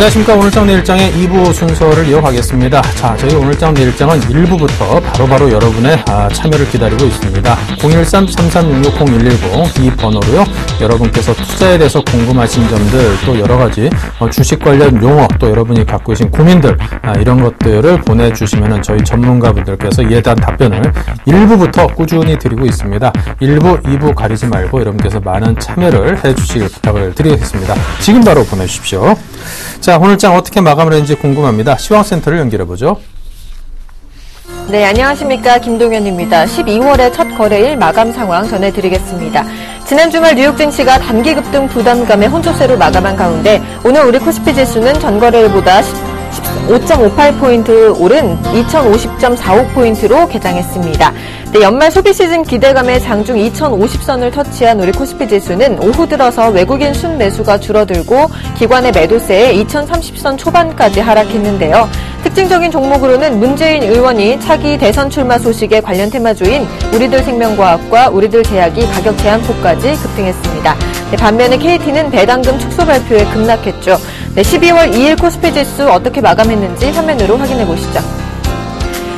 안녕하십니까. 오늘장 내일장의 2부 순서를 이어가겠습니다. 자, 저희 오늘장 내일장은 1부부터 바로바로 여러분의 참여를 기다리고 있습니다. 013-3366-0110 이 번호로요. 여러분께서 투자에 대해서 궁금하신 점들, 또 여러가지 주식 관련 용어, 또 여러분이 갖고 계신 고민들, 이런 것들을 보내주시면 저희 전문가분들께서 이에 대한 답변을 1부부터 꾸준히 드리고 있습니다. 1부, 2부 가리지 말고 여러분께서 많은 참여를 해주시길 부탁을 드리겠습니다. 지금 바로 보내주십시오. 자, 오늘장 어떻게 마감을 했는지 궁금합니다. 시황센터를 연결해보죠. 네, 안녕하십니까. 김동현입니다. 12월의 첫 거래일 마감 상황 전해드리겠습니다. 지난 주말 뉴욕 증시가 단기 급등 부담감의 혼조세로 마감한 가운데 오늘 우리 코스피 지수는 전 거래일보다 5.58포인트 오른 2050.45포인트로 개장했습니다. 네, 연말 소비 시즌 기대감에 장중 2050선을 터치한 우리 코스피 지수는 오후 들어서 외국인 순매수가 줄어들고 기관의 매도세에 2030선 초반까지 하락했는데요. 특징적인 종목으로는 문재인 의원이 차기 대선 출마 소식에 관련 테마주인 우리들 생명과학과 우리들 제약이 가격 제한폭까지 급등했습니다. 네, 반면에 KT는 배당금 축소 발표에 급락했죠. 네, 12월 2일 코스피 지수 어떻게 마감했는지 화면으로 확인해 보시죠.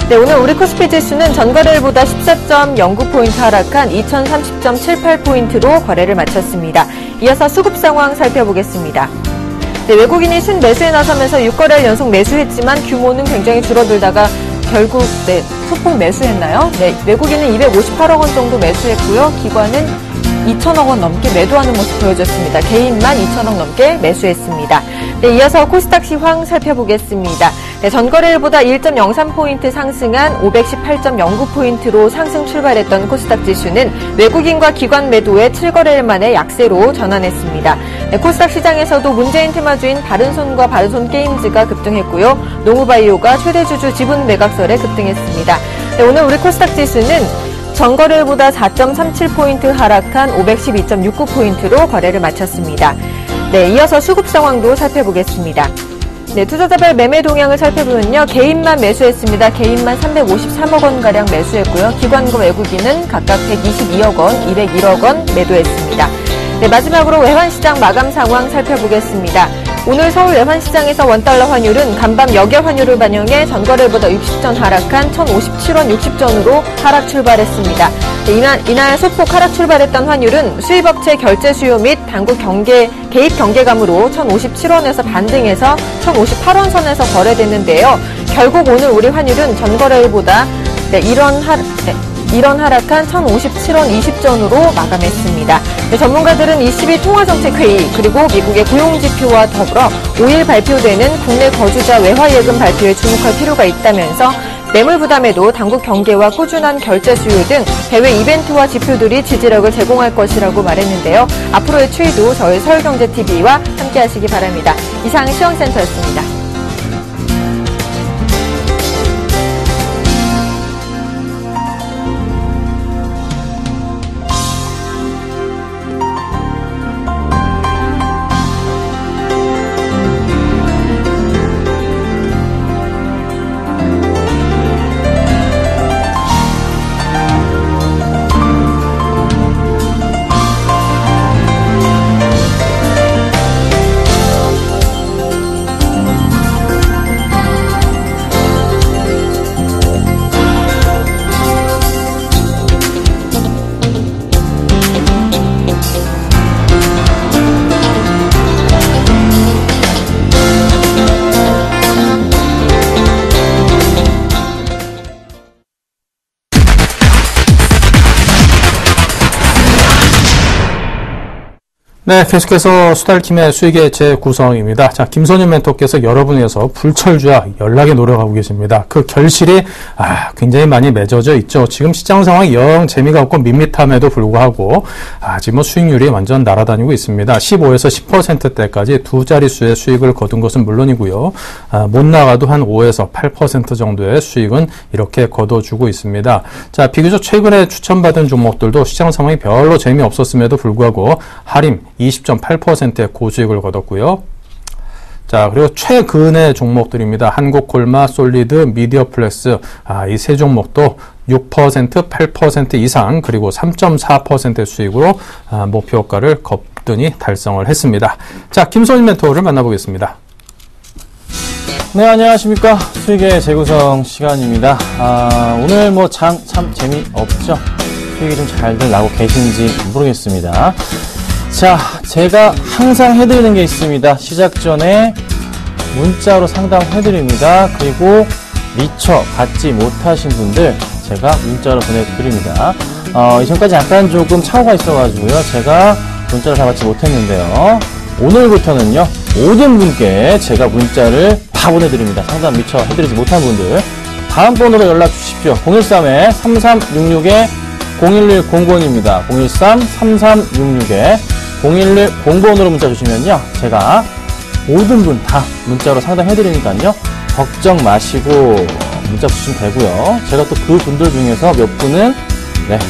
네, 오늘 우리 코스피 지수는 전거래일보다 14.09포인트 하락한 2030.78포인트로 거래를 마쳤습니다. 이어서 수급 상황 살펴보겠습니다. 네, 외국인이 순매수에 나서면서 6거래일 연속 매수했지만 규모는 굉장히 줄어들다가 결국 소폭 매수했나요? 네, 외국인은 258억 원 정도 매수했고요. 기관은 2천억 원 넘게 매도하는 모습 보여줬습니다. 개인만 2천억 넘게 매수했습니다. 네, 이어서 코스닥 시황 살펴보겠습니다. 네, 전거래일보다 1.03포인트 상승한 518.09포인트로 상승 출발했던 코스닥 지수는 외국인과 기관 매도에 7거래일 만에 약세로 전환했습니다. 네, 코스닥 시장에서도 문재인 테마주인 바른손과 바른손게임즈가 급등했고요. 농우바이오가 최대주주 지분 매각설에 급등했습니다. 네, 오늘 우리 코스닥 지수는 전거래일보다 4.37포인트 하락한 512.69포인트로 거래를 마쳤습니다. 네, 이어서 수급 상황도 살펴보겠습니다. 네, 투자자별 매매 동향을 살펴보면요. 개인만 매수했습니다. 개인만 353억 원가량 매수했고요. 기관과 외국인은 각각 122억 원, 201억 원 매도했습니다. 네, 마지막으로 외환시장 마감 상황 살펴보겠습니다. 오늘 서울 외환시장에서 원달러 환율은 간밤 역여 환율을 반영해 전거래일보다 60전 하락한 1,057원 60전으로 하락 출발했습니다. 네, 이날 소폭 하락 출발했던 환율은 수입업체 결제 수요 및 당국 개입 경계감으로 1,057원에서 반등해서 1,058원 선에서 거래됐는데요. 결국 오늘 우리 환율은 전거래일보다 이런 하락한 1,057원 20전으로 마감했습니다. 네, 전문가들은 22 통화정책회의 그리고 미국의 고용지표와 더불어 5일 발표되는 국내 거주자 외화예금 발표에 주목할 필요가 있다면서 매물 부담에도 당국 경계와 꾸준한 결제 수요 등 대외 이벤트와 지표들이 지지력을 제공할 것이라고 말했는데요. 앞으로의 추이도 저희 서울경제TV와 함께 하시기 바랍니다. 이상 시황센터였습니다. 네, 계속해서 수달팀의 수익의 재구성입니다. 자, 김선윤 멘토께서 여러분을 위해서 불철주야 연락에 노력하고 계십니다. 그 결실이 굉장히 많이 맺어져 있죠. 지금 시장 상황이 영 재미가 없고 밋밋함에도 불구하고 지금 수익률이 완전 날아다니고 있습니다. 15에서 10%대까지 두 자릿수의 수익을 거둔 것은 물론이고요. 못 나가도 한 5에서 8% 정도의 수익은 이렇게 거둬주고 있습니다. 자, 비교적 최근에 추천받은 종목들도 시장 상황이 별로 재미없었음에도 불구하고 할인 20.8%의 고수익을 거뒀고요. 자, 그리고 최근의 종목들입니다. 한국콜마, 솔리드, 미디어플렉스, 이 세 종목도 6%, 8% 이상, 그리고 3.4%의 수익으로 목표가를 거뜬히 달성을 했습니다. 자, 김선인 멘토를 만나보겠습니다. 네, 안녕하십니까. 수익의 재구성 시간입니다. 오늘 뭐 참 재미없죠? 수익이 좀 잘들 나고 계신지 모르겠습니다. 자, 제가 항상 해드리는 게 있습니다. 시작 전에 문자로 상담해드립니다. 그리고 미처 받지 못하신 분들 제가 문자로 보내드립니다. 이전까지 약간 조금 착오가 있어가지고요. 제가 문자를 다 받지 못했는데요. 오늘부터는요, 모든 분께 제가 문자를 다 보내드립니다. 상담 미처 해드리지 못한 분들. 다음 번호로 연락 주십시오. 013-3366-0110번입니다. 013-3366-0110번으로 문자 주시면요. 제가 모든 분 다 문자로 상담해드리니까요. 걱정 마시고 문자 주시면 되고요. 제가 또 그 분들 중에서 몇 분은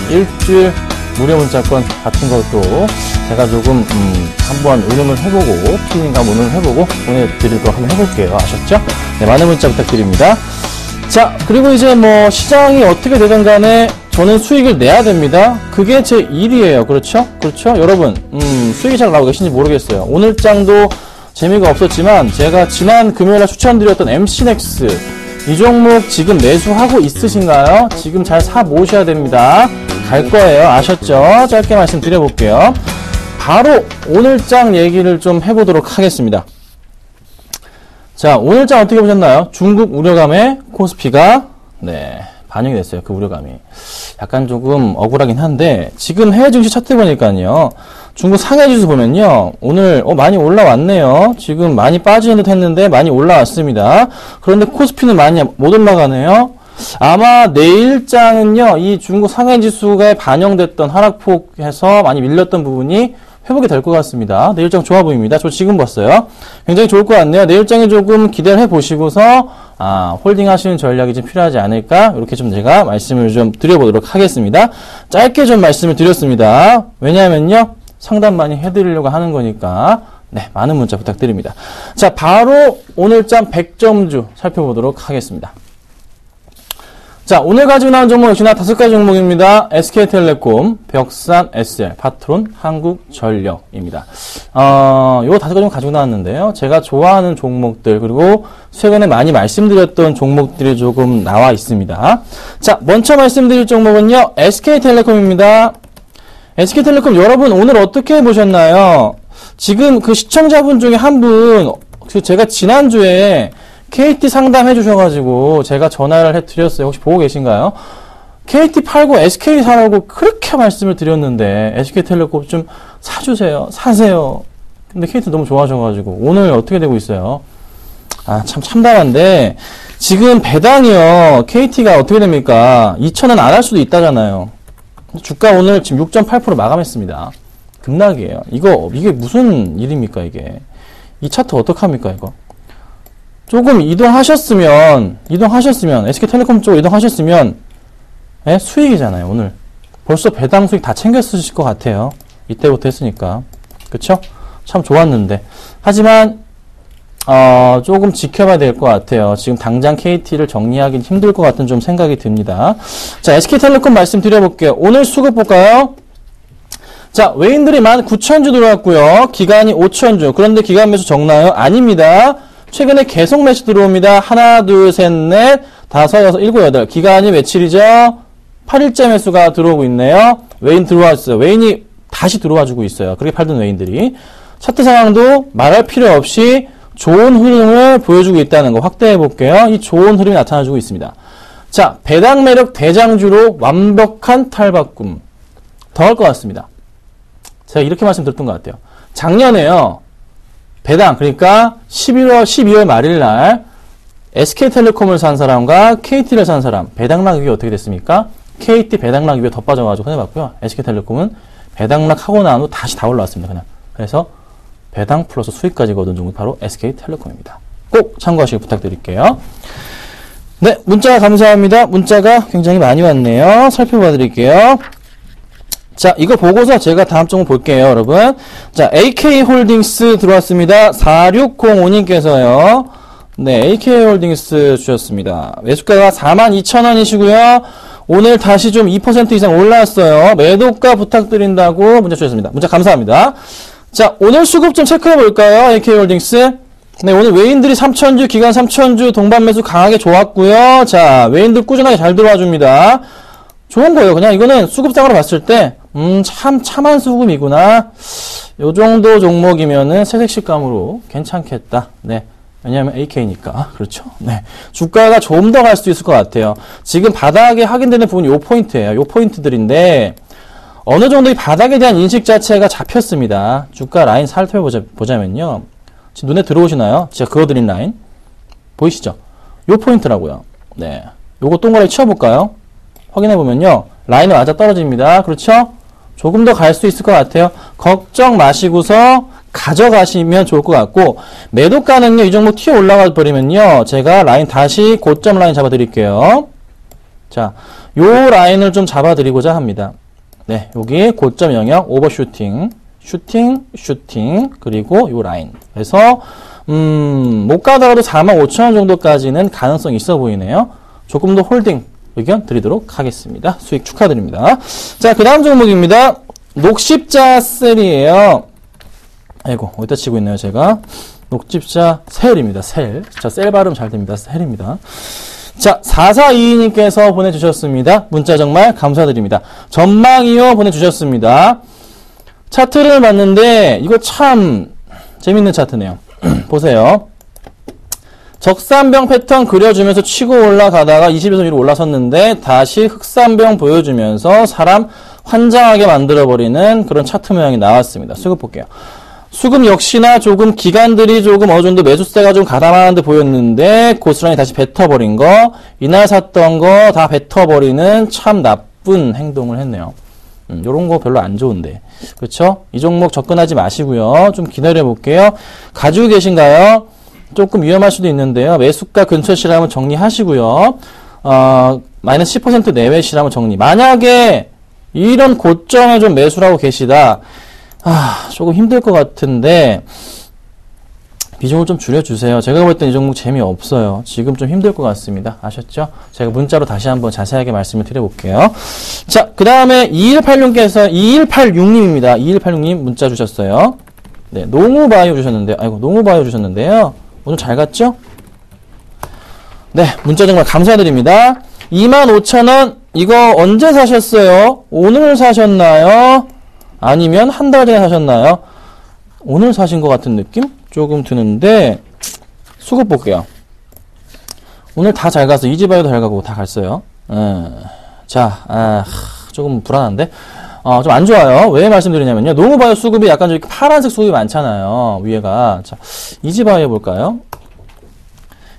일주일 무료 문자권 같은 것도 제가 조금 한번 의논을 해보고 피디님과 의논을 해보고 보내드리도록 한번 해볼게요. 아셨죠? 네, 많은 문자 부탁드립니다. 자, 그리고 이제 뭐 시장이 어떻게 되든 간에 저는 수익을 내야 됩니다. 그게 제 일이에요. 그렇죠? 그렇죠? 여러분, 수익이 잘 나오고 계신지 모르겠어요. 오늘 장도 재미가 없었지만 제가 지난 금요일에 추천드렸던 MC넥스 이 종목 지금 매수하고 있으신가요? 지금 잘 사 모으셔야 됩니다. 갈 거예요. 아셨죠? 짧게 말씀드려볼게요. 바로 오늘장 얘기를 좀 해보도록 하겠습니다. 자, 오늘장 어떻게 보셨나요? 중국 우려감에 코스피가 반영이 됐어요. 그 우려감이. 약간 조금 억울하긴 한데 지금 해외 증시 차트 보니까요. 중국 상해지수 보면요. 오늘 많이 올라왔네요. 지금 많이 빠지는 듯 했는데 많이 올라왔습니다. 그런데 코스피는 많이 못 올라가네요. 아마 내일장은요. 이 중국 상해지수가 반영됐던 하락폭에서 많이 밀렸던 부분이 회복이 될 것 같습니다. 내일장 좋아 보입니다. 저 지금 봤어요. 굉장히 좋을 것 같네요. 내일장에 조금 기대를 해보시고서 홀딩 하시는 전략이 좀 필요하지 않을까 이렇게 좀 제가 말씀을 좀 드려보도록 하겠습니다. 짧게 좀 말씀을 드렸습니다. 왜냐하면요. 상담 많이 해드리려고 하는 거니까 많은 문자 부탁드립니다. 자, 바로 오늘장 100점주 살펴보도록 하겠습니다. 자, 오늘 가지고 나온 종목 역시나 5가지 종목입니다. SK텔레콤, 벽산 SL, 파트론, 한국전력입니다. 요 5가지 종목 가지고 나왔는데요. 제가 좋아하는 종목들, 그리고 최근에 많이 말씀드렸던 종목들이 조금 나와 있습니다. 자, 먼저 말씀드릴 종목은요, SK텔레콤입니다. SK텔레콤 여러분 오늘 어떻게 보셨나요? 지금 그 시청자분 중에 한 분, 제가 지난주에 KT 상담해 주셔가지고 제가 전화를 해드렸어요. 혹시 보고 계신가요? KT 팔고 SK 사라고 그렇게 말씀을 드렸는데 SK텔레콤 좀 사주세요. 사세요. 근데 KT 너무 좋아하셔가지고 오늘 어떻게 되고 있어요? 참 참담한데 지금 배당이요. KT가 어떻게 됩니까? 2,000원 안 할 수도 있다잖아요. 주가 오늘 지금 6.8% 마감했습니다. 급락이에요. 이게 무슨 일입니까 이게? 이 차트 어떡합니까 이거? 조금 이동하셨으면 SK텔레콤 쪽으로 이동하셨으면 수익이잖아요. 오늘 벌써 배당 수익 다 챙겼으실 것 같아요. 이때부터 했으니까. 그쵸? 참 좋았는데 하지만 조금 지켜봐야 될 것 같아요. 지금 당장 KT를 정리하기는 힘들 것 같은 좀 생각이 듭니다. 자, SK텔레콤 말씀드려볼게요. 오늘 수급 볼까요? 자, 외인들이 19,000주 들어왔고요. 기간이 5,000주. 그런데 기간 매수 적나요? 아닙니다. 최근에 계속 매수 들어옵니다. 하나, 둘, 셋, 넷, 다섯, 여섯, 일곱, 여덟. 기간이 며칠이죠? 8일째 매수가 들어오고 있네요. 외인 들어왔어요. 외인이 다시 들어와주고 있어요. 그렇게 팔던 외인들이. 차트 상황도 말할 필요 없이 좋은 흐름을 보여주고 있다는 거 확대해 볼게요. 이 좋은 흐름이 나타나주고 있습니다. 자, 배당 매력 대장주로 완벽한 탈바꿈. 더 할 것 같습니다. 제가 이렇게 말씀드렸던 것 같아요. 작년에요. 배당, 그러니까 12월 말일 날 SK텔레콤을 산 사람과 KT를 산 사람, 배당락이 어떻게 됐습니까? KT 배당락이 더 빠져가지고 해봤고요. SK텔레콤은 배당락하고 난 후 다시 다 올라왔습니다. 그냥. 그래서 배당 플러스 수익까지 거둔 종목이 바로 SK텔레콤입니다. 꼭 참고하시길 부탁드릴게요. 네, 문자 감사합니다. 문자가 굉장히 많이 왔네요. 살펴봐 드릴게요. 자, 이거 보고서 제가 다음 종목 볼게요, 여러분. 자, AK홀딩스 들어왔습니다. 4605님께서요. 네, AK홀딩스 주셨습니다. 매수가가 42,000원이시고요. 오늘 다시 좀 2% 이상 올라왔어요. 매도가 부탁드린다고 문자 주셨습니다. 문자 감사합니다. 자, 오늘 수급 좀 체크해 볼까요? AK홀딩스. 네, 오늘 외인들이 3,000주, 기관 3,000주 동반 매수 강하게 좋았고요. 자, 외인들 꾸준하게 잘 들어와 줍니다. 좋은 거예요. 그냥 이거는 수급상으로 봤을 때, 참 참한 수급이구나. 요 정도 종목이면은 세색식감으로 괜찮겠다. 네. 왜냐하면 AK니까. 그렇죠. 네. 주가가 좀 더 갈 수도 있을 것 같아요. 지금 바닥에 확인되는 부분이 요 포인트예요. 요 포인트들인데, 어느 정도 이 바닥에 대한 인식 자체가 잡혔습니다. 주가 라인 살펴보자면요. 지금 눈에 들어오시나요? 제가 그어드린 라인. 보이시죠? 요 포인트라고요. 네. 요거 동그라미 치워볼까요? 확인해보면요. 라인은 맞아 떨어집니다. 그렇죠? 조금 더 갈 수 있을 것 같아요. 걱정 마시고서 가져가시면 좋을 것 같고, 매도가는요, 이 종목 튀어 올라가 버리면요, 제가 라인 다시 고점 라인 잡아드릴게요. 자, 요 라인을 좀 잡아드리고자 합니다. 네, 여기 고점 영역, 오버슈팅, 슈팅, 그리고 요 라인. 그래서, 못 가다가도 45,000원 정도까지는 가능성이 있어 보이네요. 조금 더 홀딩 의견 드리도록 하겠습니다. 수익 축하드립니다. 자, 그 다음 종목입니다. 녹십자 셀이에요. 아이고, 어디다 치고 있나요, 제가? 녹십자 셀입니다, 셀. 자, 셀 발음 잘 됩니다. 셀입니다. 자, 4422님께서 보내주셨습니다. 문자 정말 감사드립니다. 전망이요 보내주셨습니다. 차트를 봤는데, 이거 참 재밌는 차트네요. 보세요. 적산병 패턴 그려주면서 치고 올라가다가 21선 위로 올라섰는데, 다시 흑산병 보여주면서 사람 환장하게 만들어버리는 그런 차트 모양이 나왔습니다. 수급 볼게요. 수급 역시나 조금 기관들이 조금 어느 정도 매수세가 좀 가담하는 데 보였는데, 고스란히 다시 뱉어버린 거, 이날 샀던 거 다 뱉어버리는 참 나쁜 행동을 했네요. 요런 거 별로 안 좋은데. 그렇죠? 이 종목 접근하지 마시고요. 좀 기다려 볼게요. 가지고 계신가요? 조금 위험할 수도 있는데요. 매수가 근처시라면 정리하시고요. 마이너스 10% 내외시라면 정리. 만약에 이런 고점에 좀 매수를 하고 계시다. 조금 힘들 것 같은데, 비중을 좀 줄여주세요. 제가 볼 땐 이 종목 재미없어요. 지금 좀 힘들 것 같습니다. 아셨죠? 제가 문자로 다시 한번 자세하게 말씀을 드려볼게요. 자, 그 다음에 2186님입니다. 2186님 문자 주셨어요. 네, 농우바이오 주셨는데요. 아이고, 농우바이오 주셨는데요. 오늘 잘 갔죠? 네, 문자 정말 감사드립니다. 25,000원, 이거 언제 사셨어요? 오늘 사셨나요? 아니면 한 달 전에 사셨나요? 오늘 사신 것 같은 느낌? 조금 드는데, 수급 볼게요. 오늘 다 잘 갔어. 이지바이오도 잘 가고 다 갔어요. 자, 조금 불안한데? 좀 안 좋아요. 왜 말씀드리냐면요. 농우바이오 수급이 약간 좀 파란색 수급이 많잖아요. 위에가. 자, 이지바이오 볼까요?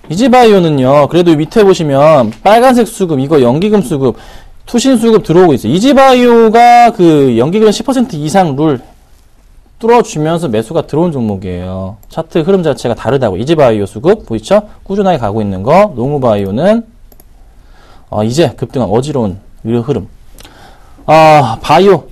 이지바이오는요, 그래도 밑에 보시면 빨간색 수급, 이거 연기금 수급, 투신 수급 들어오고 있어요. 이지바이오가 그 연기금 10% 이상 룰 뚫어주면서 매수가 들어온 종목이에요. 차트 흐름 자체가 다르다고. 이지바이오 수급 보이죠? 꾸준하게 가고 있는 거. 농우바이오는 이제 급등한 어지러운 흐름. 바이오.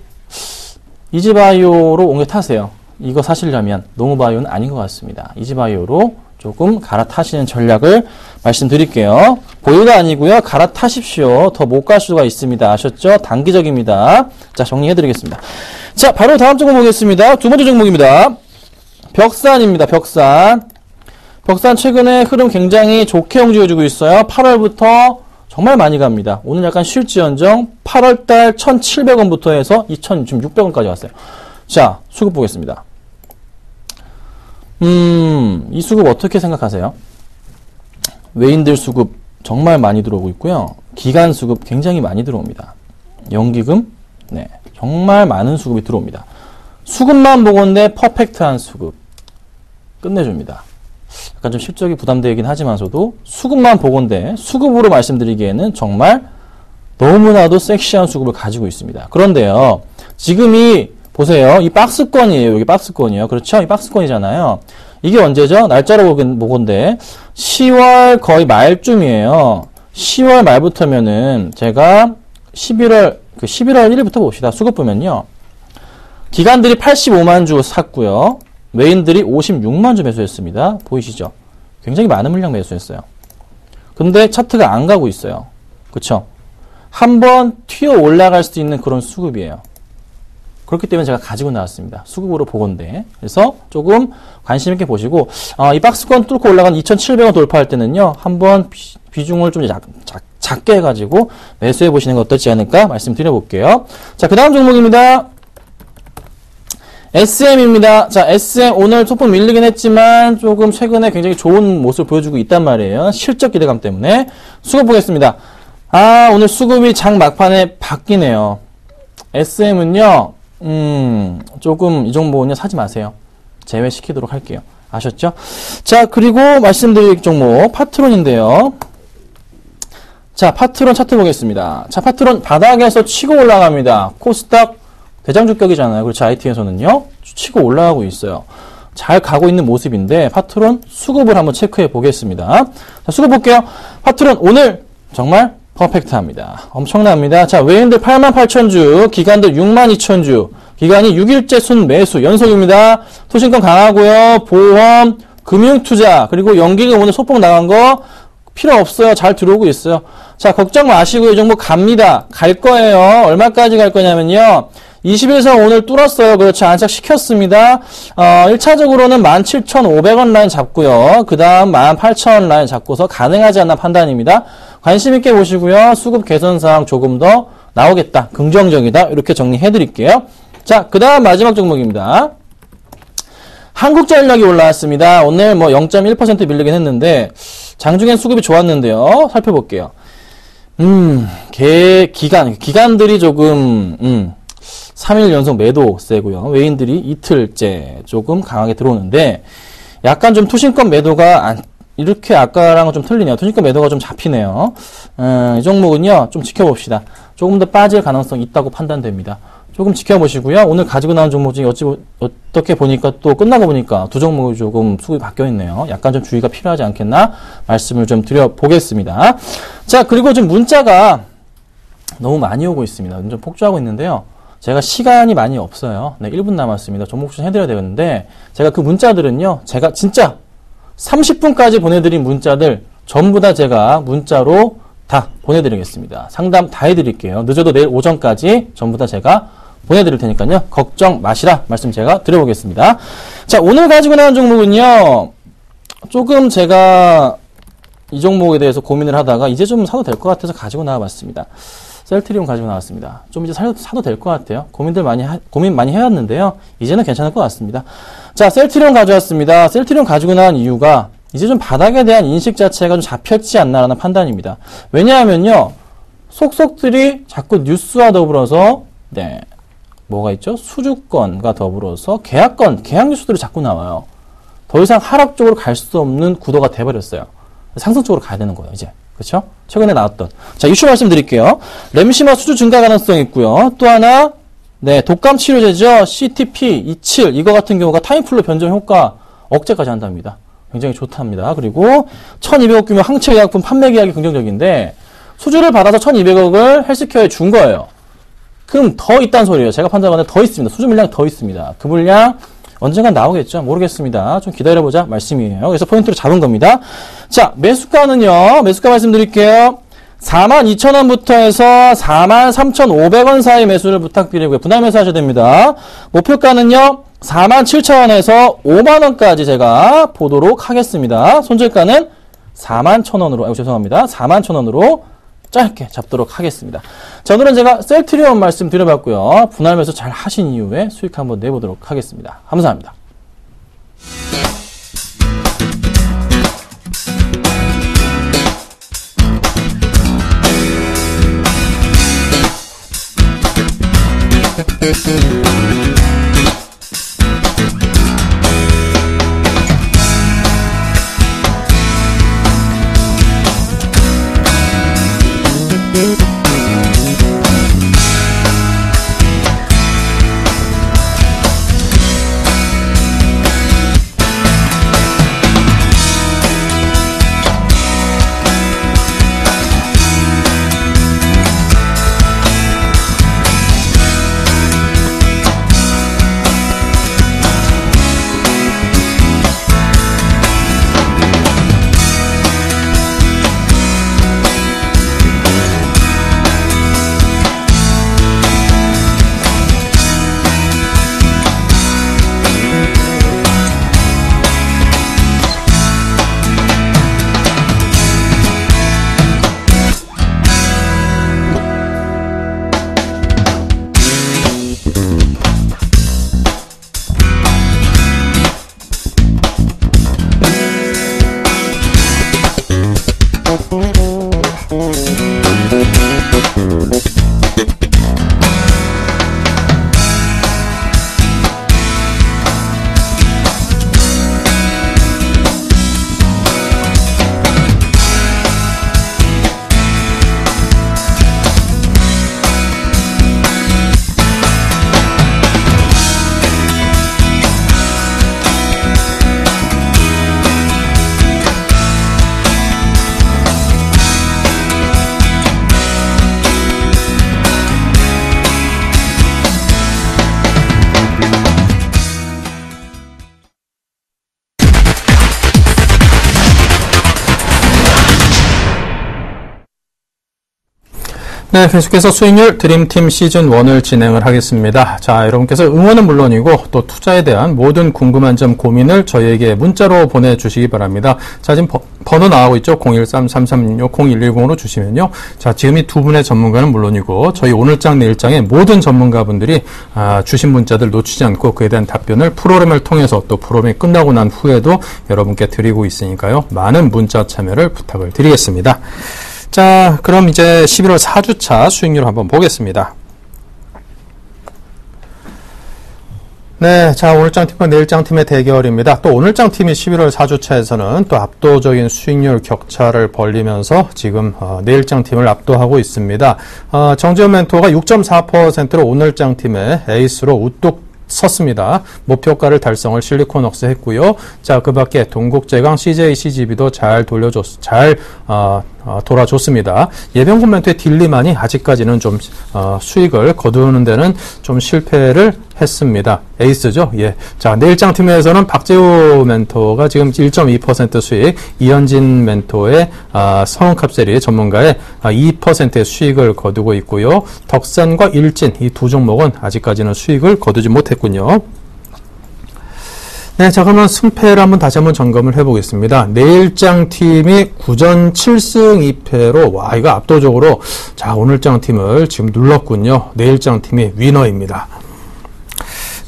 이지바이오로 옮겨 타세요. 이거 사시려면 농우바이오는 아닌 것 같습니다. 이지바이오로 조금 갈아타시는 전략을 말씀드릴게요. 보유가 아니고요. 갈아타십시오. 더 못 갈 수가 있습니다. 아셨죠? 단기적입니다. 자, 정리해드리겠습니다. 자, 바로 다음 종목 보겠습니다. 두 번째 종목입니다. 벽산입니다. 벽산. 벽산 최근에 흐름 굉장히 좋게 움직여주고 있어요. 8월부터 정말 많이 갑니다. 오늘 약간 쉴지언정 8월달 1,700원부터 해서 2,600원까지 왔어요. 자, 수급 보겠습니다. 이 수급 어떻게 생각하세요? 외인들 수급 정말 많이 들어오고 있고요. 기관 수급 굉장히 많이 들어옵니다. 연기금, 네, 정말 많은 수급이 들어옵니다. 수급만 보건대 퍼펙트한 수급 끝내줍니다. 약간 좀 실적이 부담되긴 하지만서도 수급만 보건대 수급으로 말씀드리기에는 정말 너무나도 섹시한 수급을 가지고 있습니다. 그런데요, 지금이 보세요. 이 박스권이에요. 여기 박스권이요. 그렇죠? 이 박스권이잖아요. 이게 언제죠? 날짜로 보건데 10월 거의 말쯤이에요. 10월 말부터면은 제가 11월 1일부터 봅시다. 수급 보면요. 기관들이 85만 주 샀고요. 외인들이 56만 주 매수했습니다. 보이시죠? 굉장히 많은 물량 매수했어요. 근데 차트가 안 가고 있어요. 그쵸? 한번 튀어 올라갈 수 있는 그런 수급이에요. 그렇기 때문에 제가 가지고 나왔습니다. 수급으로 보건데. 그래서 조금 관심 있게 보시고, 이 박스권 뚫고 올라간 2,700원 돌파할 때는요, 한번 비중을 좀 작게 해가지고 매수해 보시는 거 어떻지 않을까 말씀드려 볼게요. 자, 그 다음 종목입니다. SM입니다. 자, SM 오늘 소폭 밀리긴 했지만 조금 최근에 굉장히 좋은 모습을 보여주고 있단 말이에요. 실적 기대감 때문에. 수급 보겠습니다. 오늘 수급이 장 막판에 바뀌네요. SM은요, 조금 이 종목은요, 사지 마세요. 제외시키도록 할게요. 아셨죠? 자, 그리고 말씀드릴 종목, 파트론인데요. 자, 파트론 차트 보겠습니다. 자, 파트론 바닥에서 치고 올라갑니다. 코스닥 대장주격이잖아요. 그렇죠. IT에서는요. 치고 올라가고 있어요. 잘 가고 있는 모습인데 파트론 수급을 한번 체크해 보겠습니다. 자, 수급 볼게요. 파트론 오늘 정말 퍼펙트합니다. 엄청납니다. 자, 외인들 88,000주, 기관들 62,000주, 기관이 6일째 순매수 연속입니다. 투신권 강하고요. 보험, 금융투자, 그리고 연기금 오늘 소폭 나간 거 필요 없어요. 잘 들어오고 있어요. 자, 걱정 마시고 이 종목 갑니다. 갈 거예요. 얼마까지 갈 거냐면요. 21선 오늘 뚫었어요. 그렇죠. 안착시켰습니다. 1차적으로는 17,500원 라인 잡고요. 그 다음 18,000원 라인 잡고서 가능하지 않나 판단입니다. 관심 있게 보시고요. 수급 개선사항 조금 더 나오겠다. 긍정적이다. 이렇게 정리해 드릴게요. 자, 그 다음 마지막 종목입니다. 한국전력이 올라왔습니다. 오늘 뭐 0.1% 밀리긴 했는데 장중엔 수급이 좋았는데요. 살펴볼게요. 기관들이 조금 3일 연속 매도 세고요. 외인들이 이틀째 조금 강하게 들어오는데 약간 좀 투신권 매도가 이렇게 아까랑은 좀 틀리네요. 투신권 매도가 좀 잡히네요. 이 종목은요. 좀 지켜봅시다. 조금 더 빠질 가능성이 있다고 판단됩니다. 조금 지켜보시고요. 오늘 가지고 나온 종목 중에 어떻게 보니까 또 끝나고 보니까 두 종목이 조금 수급이 바뀌어 있네요. 약간 좀 주의가 필요하지 않겠나 말씀을 좀 드려보겠습니다. 자, 그리고 지금 문자가 너무 많이 오고 있습니다. 좀 폭주하고 있는데요. 제가 시간이 많이 없어요. 네, 1분 남았습니다. 종목 추천 해드려야 되는데 제가 그 문자들은요. 제가 진짜 30분까지 보내드린 문자들 전부 다 제가 문자로 다 보내드리겠습니다. 상담 다 해드릴게요. 늦어도 내일 오전까지 전부 다 제가 보내드릴 테니까요. 걱정 마시라 말씀 제가 드려보겠습니다. 자, 오늘 가지고 나온 종목은요. 조금 제가 이 종목에 대해서 고민을 하다가 이제 좀 사도 될 것 같아서 가지고 나와봤습니다. 셀트리온 가지고 나왔습니다. 좀 이제 사도 될 것 같아요. 고민 많이 해왔는데요. 이제는 괜찮을 것 같습니다. 자, 셀트리온 가져왔습니다. 셀트리온 가지고 나온 이유가 이제 좀 바닥에 대한 인식 자체가 좀 잡혔지 않나라는 판단입니다. 왜냐하면요. 속속들이 자꾸 뉴스와 더불어서 네, 뭐가 있죠? 수주권과 더불어서 계약 뉴스들이 자꾸 나와요. 더 이상 하락 쪽으로 갈 수 없는 구도가 돼버렸어요. 상승 쪽으로 가야 되는 거예요, 이제. 그렇죠? 최근에 나왔던. 자, 이슈 말씀드릴게요. 렘시마 수주 증가 가능성이 있고요. 또 하나, 네, 독감 치료제죠. CTP27 이거 같은 경우가 타임플로 변종 효과 억제까지 한답니다. 굉장히 좋답니다. 그리고 1,200억 규모 항체 의약품 판매 계약이 긍정적인데 수주를 받아서 1,200억을 헬스케어에 준 거예요. 그럼 더 있다는 소리예요. 제가 판단하는데 더 있습니다. 수주 물량이 더 있습니다. 그 물량 언젠간 나오겠죠? 모르겠습니다. 좀 기다려보자 말씀이에요. 그래서 포인트로 잡은 겁니다. 자, 매수가는요. 매수가 말씀드릴게요. 42,000원부터 해서 43,500원 사이 매수를 부탁드리고요. 분할 매수하셔야 됩니다. 목표가는요. 47,000원에서 5만원까지 제가 보도록 하겠습니다. 손절가는 41,000원으로, 죄송합니다. 41,000원으로 짧게 잡도록 하겠습니다. 자, 오늘은 제가 셀트리온 말씀 드려봤고요. 분할 매수 잘 하신 이후에 수익 한번 내보도록 하겠습니다. 감사합니다. 네, 계속해서 수익률 드림팀 시즌1을 진행을 하겠습니다. 자, 여러분께서 응원은 물론이고 또 투자에 대한 모든 궁금한 점 고민을 저희에게 문자로 보내주시기 바랍니다. 자, 지금 번호 나가고 있죠? 013-3366-0110으로 주시면요. 자, 지금 이 두 분의 전문가는 물론이고 저희 오늘장 내일장의 모든 전문가분들이 주신 문자들 놓치지 않고 그에 대한 답변을 프로그램을 통해서 또 프로그램이 끝나고 난 후에도 여러분께 드리고 있으니까요. 많은 문자 참여를 부탁을 드리겠습니다. 자, 그럼 이제 11월 4주차 수익률 한번 보겠습니다. 네, 자, 오늘장 팀과 내일장 팀의 대결입니다. 또 오늘장 팀이 11월 4주차에서는 또 압도적인 수익률 격차를 벌리면서 지금 내일장 팀을 압도하고 있습니다. 정지현 멘토가 6.4%로 오늘장 팀의 에이스로 우뚝 섰습니다. 목표가를 달성을 실리콘웍스 했고요. 자, 그 밖에 동국제강, CJCGB도 잘 돌아줬습니다. 예병군 멘토의 딜리만이 아직까지는 좀 수익을 거두는 데는 좀 실패를 했습니다. 에이스죠. 예. 자, 내일장 팀에서는 박재호 멘토가 지금 1.2% 수익, 이현진 멘토의 성은캅세리 전문가의 2%의 수익을 거두고 있고요. 덕산과 일진 이 두 종목은 아직까지는 수익을 거두지 못했군요. 네, 자, 그러면 승패를 다시 한번 점검을 해보겠습니다. 내일장 팀이 9전 7승 2패로, 와, 이거 압도적으로, 자, 오늘장 팀을 지금 눌렀군요. 내일장 팀이 위너입니다.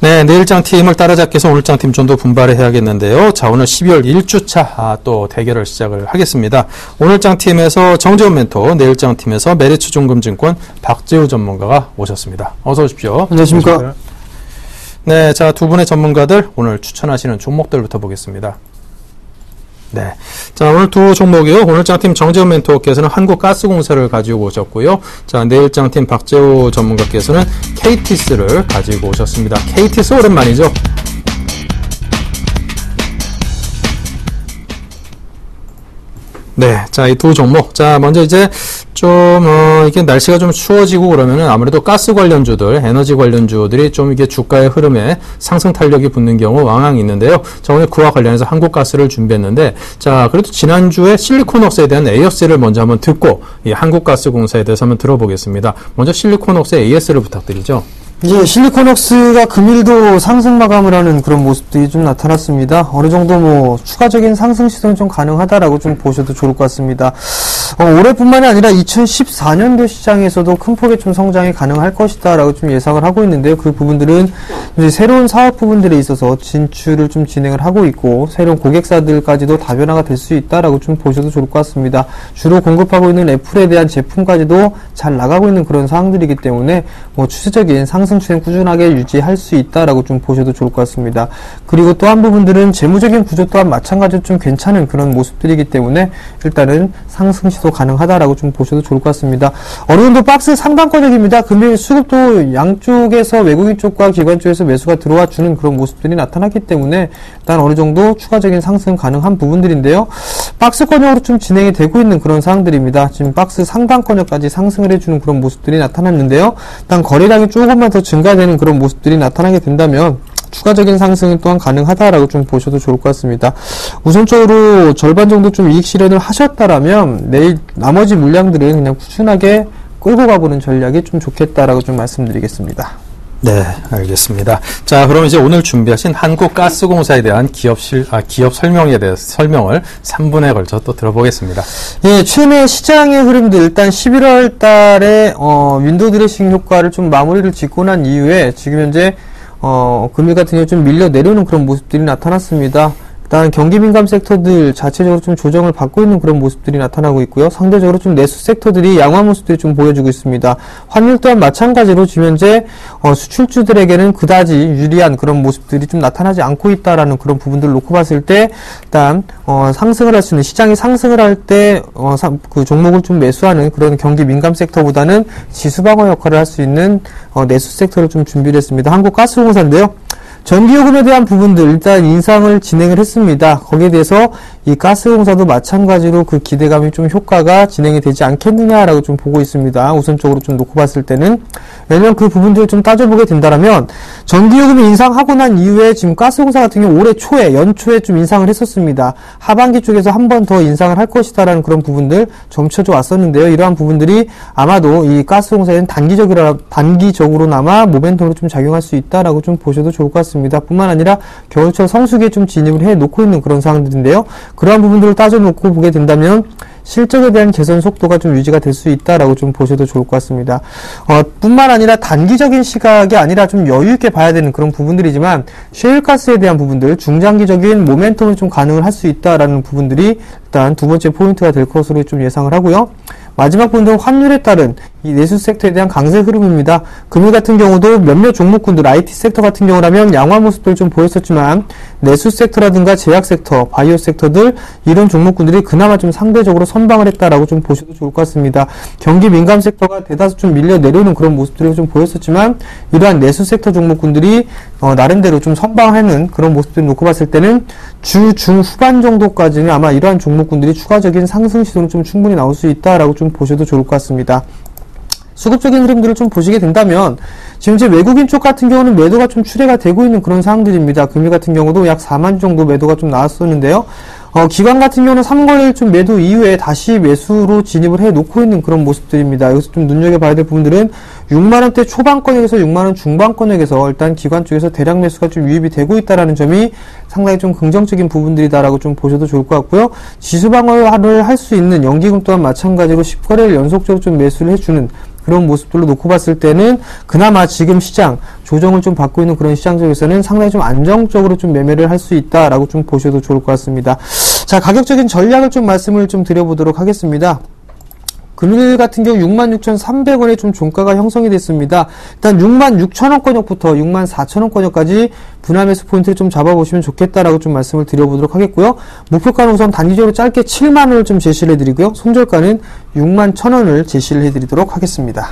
네, 내일장 팀을 따라잡기 위해서 오늘장 팀 좀 더 분발을 해야겠는데요. 자, 오늘 12월 1주차 또 대결을 시작을 하겠습니다. 오늘장 팀에서 정재훈 멘토, 내일장 팀에서 메리츠종금증권 박재우 전문가가 오셨습니다. 어서 오십시오. 안녕하십니까. 네, 자, 두 분의 전문가들 오늘 추천하시는 종목들부터 보겠습니다. 네. 자, 오늘 두 종목이요. 오늘장팀 정재훈 멘토께서는 한국가스공사를 가지고 오셨고요. 자, 내일장팀 박재호 전문가께서는 KTS를 가지고 오셨습니다. KTS 오랜만이죠. 네. 자, 이 두 종목. 자, 먼저 이제 이게 날씨가 좀 추워지고 그러면은 아무래도 가스 관련주들, 에너지 관련주들이 좀 이게 주가의 흐름에 상승 탄력이 붙는 경우 왕왕 있는데요. 자, 오늘 그와 관련해서 한국가스를 준비했는데, 자, 그래도 지난주에 실리콘웍스에 대한 AS를 먼저 한번 듣고, 이 한국가스공사에 대해서 한번 들어보겠습니다. 먼저 실리콘웍스의 AS를 부탁드리죠. 이제 실리콘웍스가 금일도 상승 마감을 하는 그런 모습들이 좀 나타났습니다. 어느 정도 추가적인 상승 시도는 좀 가능하다라고 좀 보셔도 좋을 것 같습니다. 올해뿐만이 아니라 2014년도 시장에서도 큰 폭의 좀 성장이 가능할 것이다라고 좀 예상을 하고 있는데요. 그 부분들은 이제 새로운 사업 부분들에 있어서 진출을 좀 진행을 하고 있고 새로운 고객사들까지도 다변화가 될 수 있다라고 좀 보셔도 좋을 것 같습니다. 주로 공급하고 있는 애플에 대한 제품까지도 잘 나가고 있는 그런 상황들이기 때문에 추세적인 상승 추세는 꾸준하게 유지할 수 있다라고 좀 보셔도 좋을 것 같습니다. 그리고 또 한 부분들은 재무적인 구조 또한 마찬가지로 좀 괜찮은 그런 모습들이기 때문에 일단은 상승 시도 가능하다라고 좀 보셔도 좋을 것 같습니다. 어느 정도 박스 상단권역입니다. 금일 수급도 양쪽에서 외국인 쪽과 기관 쪽에서 매수가 들어와 주는 그런 모습들이 나타났기 때문에 일단 어느 정도 추가적인 상승 가능한 부분들인데요. 박스권역으로 좀 진행이 되고 있는 그런 상황들입니다. 지금 박스 상단권역까지 상승을 해주는 그런 모습들이 나타났는데요. 일단 거래량이 조금만 더 증가되는 그런 모습들이 나타나게 된다면 추가적인 상승이 또한 가능하다라고 좀 보셔도 좋을 것 같습니다. 우선적으로 절반 정도 좀 이익 실현을 하셨다라면 내일 나머지 물량들은 그냥 꾸준하게 끌고 가보는 전략이 좀 좋겠다라고 좀 말씀드리겠습니다. 네, 알겠습니다. 자, 그럼 이제 오늘 준비하신 한국가스공사에 대한 기업 설명에 대해서 설명을 3분에 걸쳐 또 들어보겠습니다. 예, 최근에 시장의 흐름들, 일단 11월 달에, 윈도우 드레싱 효과를 좀 마무리를 짓고 난 이후에 지금 현재, 금일 같은 경우 좀 밀려 내려오는 그런 모습들이 나타났습니다. 일단 경기 민감 섹터들 자체적으로 좀 조정을 받고 있는 그런 모습들이 나타나고 있고요. 상대적으로 좀 내수 섹터들이 양호한 모습들이 좀 보여주고 있습니다. 환율 또한 마찬가지로 지금 현재 수출주들에게는 그다지 유리한 그런 모습들이 좀 나타나지 않고 있다라는 그런 부분들을 놓고 봤을 때 일단 상승을 할 수 있는 시장이 상승을 할 때 그 종목을 좀 매수하는 그런 경기 민감 섹터보다는 지수 방어 역할을 할 수 있는 내수 섹터를 좀 준비를 했습니다. 한국가스공사인데요. 전기요금에 대한 부분들 일단 인상을 진행을 했습니다. 거기에 대해서 이 가스공사도 마찬가지로 그 기대감이 좀 효과가 진행이 되지 않겠느냐라고 좀 보고 있습니다. 우선적으로 좀 놓고 봤을 때는. 왜냐면 그 부분들을 좀 따져보게 된다면 전기요금이 인상하고 난 이후에 지금 가스공사 같은 경우 올해 초에 연초에 좀 인상을 했었습니다. 하반기 쪽에서 한 번 더 인상을 할 것이다라는 그런 부분들 점쳐져 왔었는데요. 이러한 부분들이 아마도 이 가스공사에는 단기적으로나마 모멘텀으로 좀 작용할 수 있다라고 좀 보셔도 좋을 것 같습니다. 뿐만 아니라 겨울철 성수기에 좀 진입을 해 놓고 있는 그런 상황들인데요. 그러한 부분들을 따져놓고 보게 된다면 실적에 대한 개선 속도가 좀 유지가 될 수 있다라고 좀 보셔도 좋을 것 같습니다. 뿐만 아니라 단기적인 시각이 아니라 좀 여유 있게 봐야 되는 그런 부분들이지만 셰일가스에 대한 부분들, 중장기적인 모멘텀을 좀 가능을 할 수 있다라는 부분들이 일단 두 번째 포인트가 될 것으로 좀 예상을 하고요. 마지막 부분은 환율에 따른 이 내수 섹터에 대한 강세 흐름입니다. 금일 같은 경우도 몇몇 종목군들, IT 섹터 같은 경우라면 양화 모습들 좀 보였었지만 내수 섹터라든가 제약 섹터, 바이오 섹터들 이런 종목군들이 그나마 좀 상대적으로 선방을 했다라고 좀 보셔도 좋을 것 같습니다. 경기 민감 섹터가 대다수 좀 밀려 내려오는 그런 모습들이 좀 보였었지만 이러한 내수 섹터 종목군들이 나름대로 좀 선방하는 그런 모습들을 놓고 봤을 때는 주 중후반 정도까지는 아마 이러한 종목군들이 추가적인 상승 시도는 좀 충분히 나올 수 있다라고 좀 보셔도 좋을 것 같습니다. 수급적인 흐름들을 좀 보시게 된다면 지금 이제 외국인 쪽 같은 경우는 매도가 좀 출회가 되고 있는 그런 상황들입니다. 금일 같은 경우도 약 4만 주 정도 매도가 좀 나왔었는데요. 기관 같은 경우는 3거래일 좀 매도 이후에 다시 매수로 진입을 해 놓고 있는 그런 모습들입니다. 여기서 좀 눈여겨봐야 될 부분들은 6만원대 초반권역에서 6만원 중반권역에서 일단 기관 쪽에서 대량 매수가 좀 유입이 되고 있다는 점이 상당히 좀 긍정적인 부분들이다라고 좀 보셔도 좋을 것 같고요. 지수 방어를 할 수 있는 연기금 또한 마찬가지로 10거래일 연속적으로 좀 매수를 해주는 그런 모습들로 놓고 봤을 때는 그나마 지금 시장 조정을 좀 받고 있는 그런 시장 쪽에서는 상당히 좀 안정적으로 좀 매매를 할 수 있다라고 좀 보셔도 좋을 것 같습니다. 자, 가격적인 전략을 좀 말씀을 좀 드려보도록 하겠습니다. 금일 같은 경우 66,300원에 좀 종가가 형성이 됐습니다. 일단 66,000원권역부터 64,000원권역까지 분할 매수 포인트를 좀 잡아보시면 좋겠다라고 좀 말씀을 드려보도록 하겠고요. 목표가는 우선 단기적으로 짧게 7만원을 좀 제시를 해드리고요. 손절가는 61,000원을 제시를 해드리도록 하겠습니다.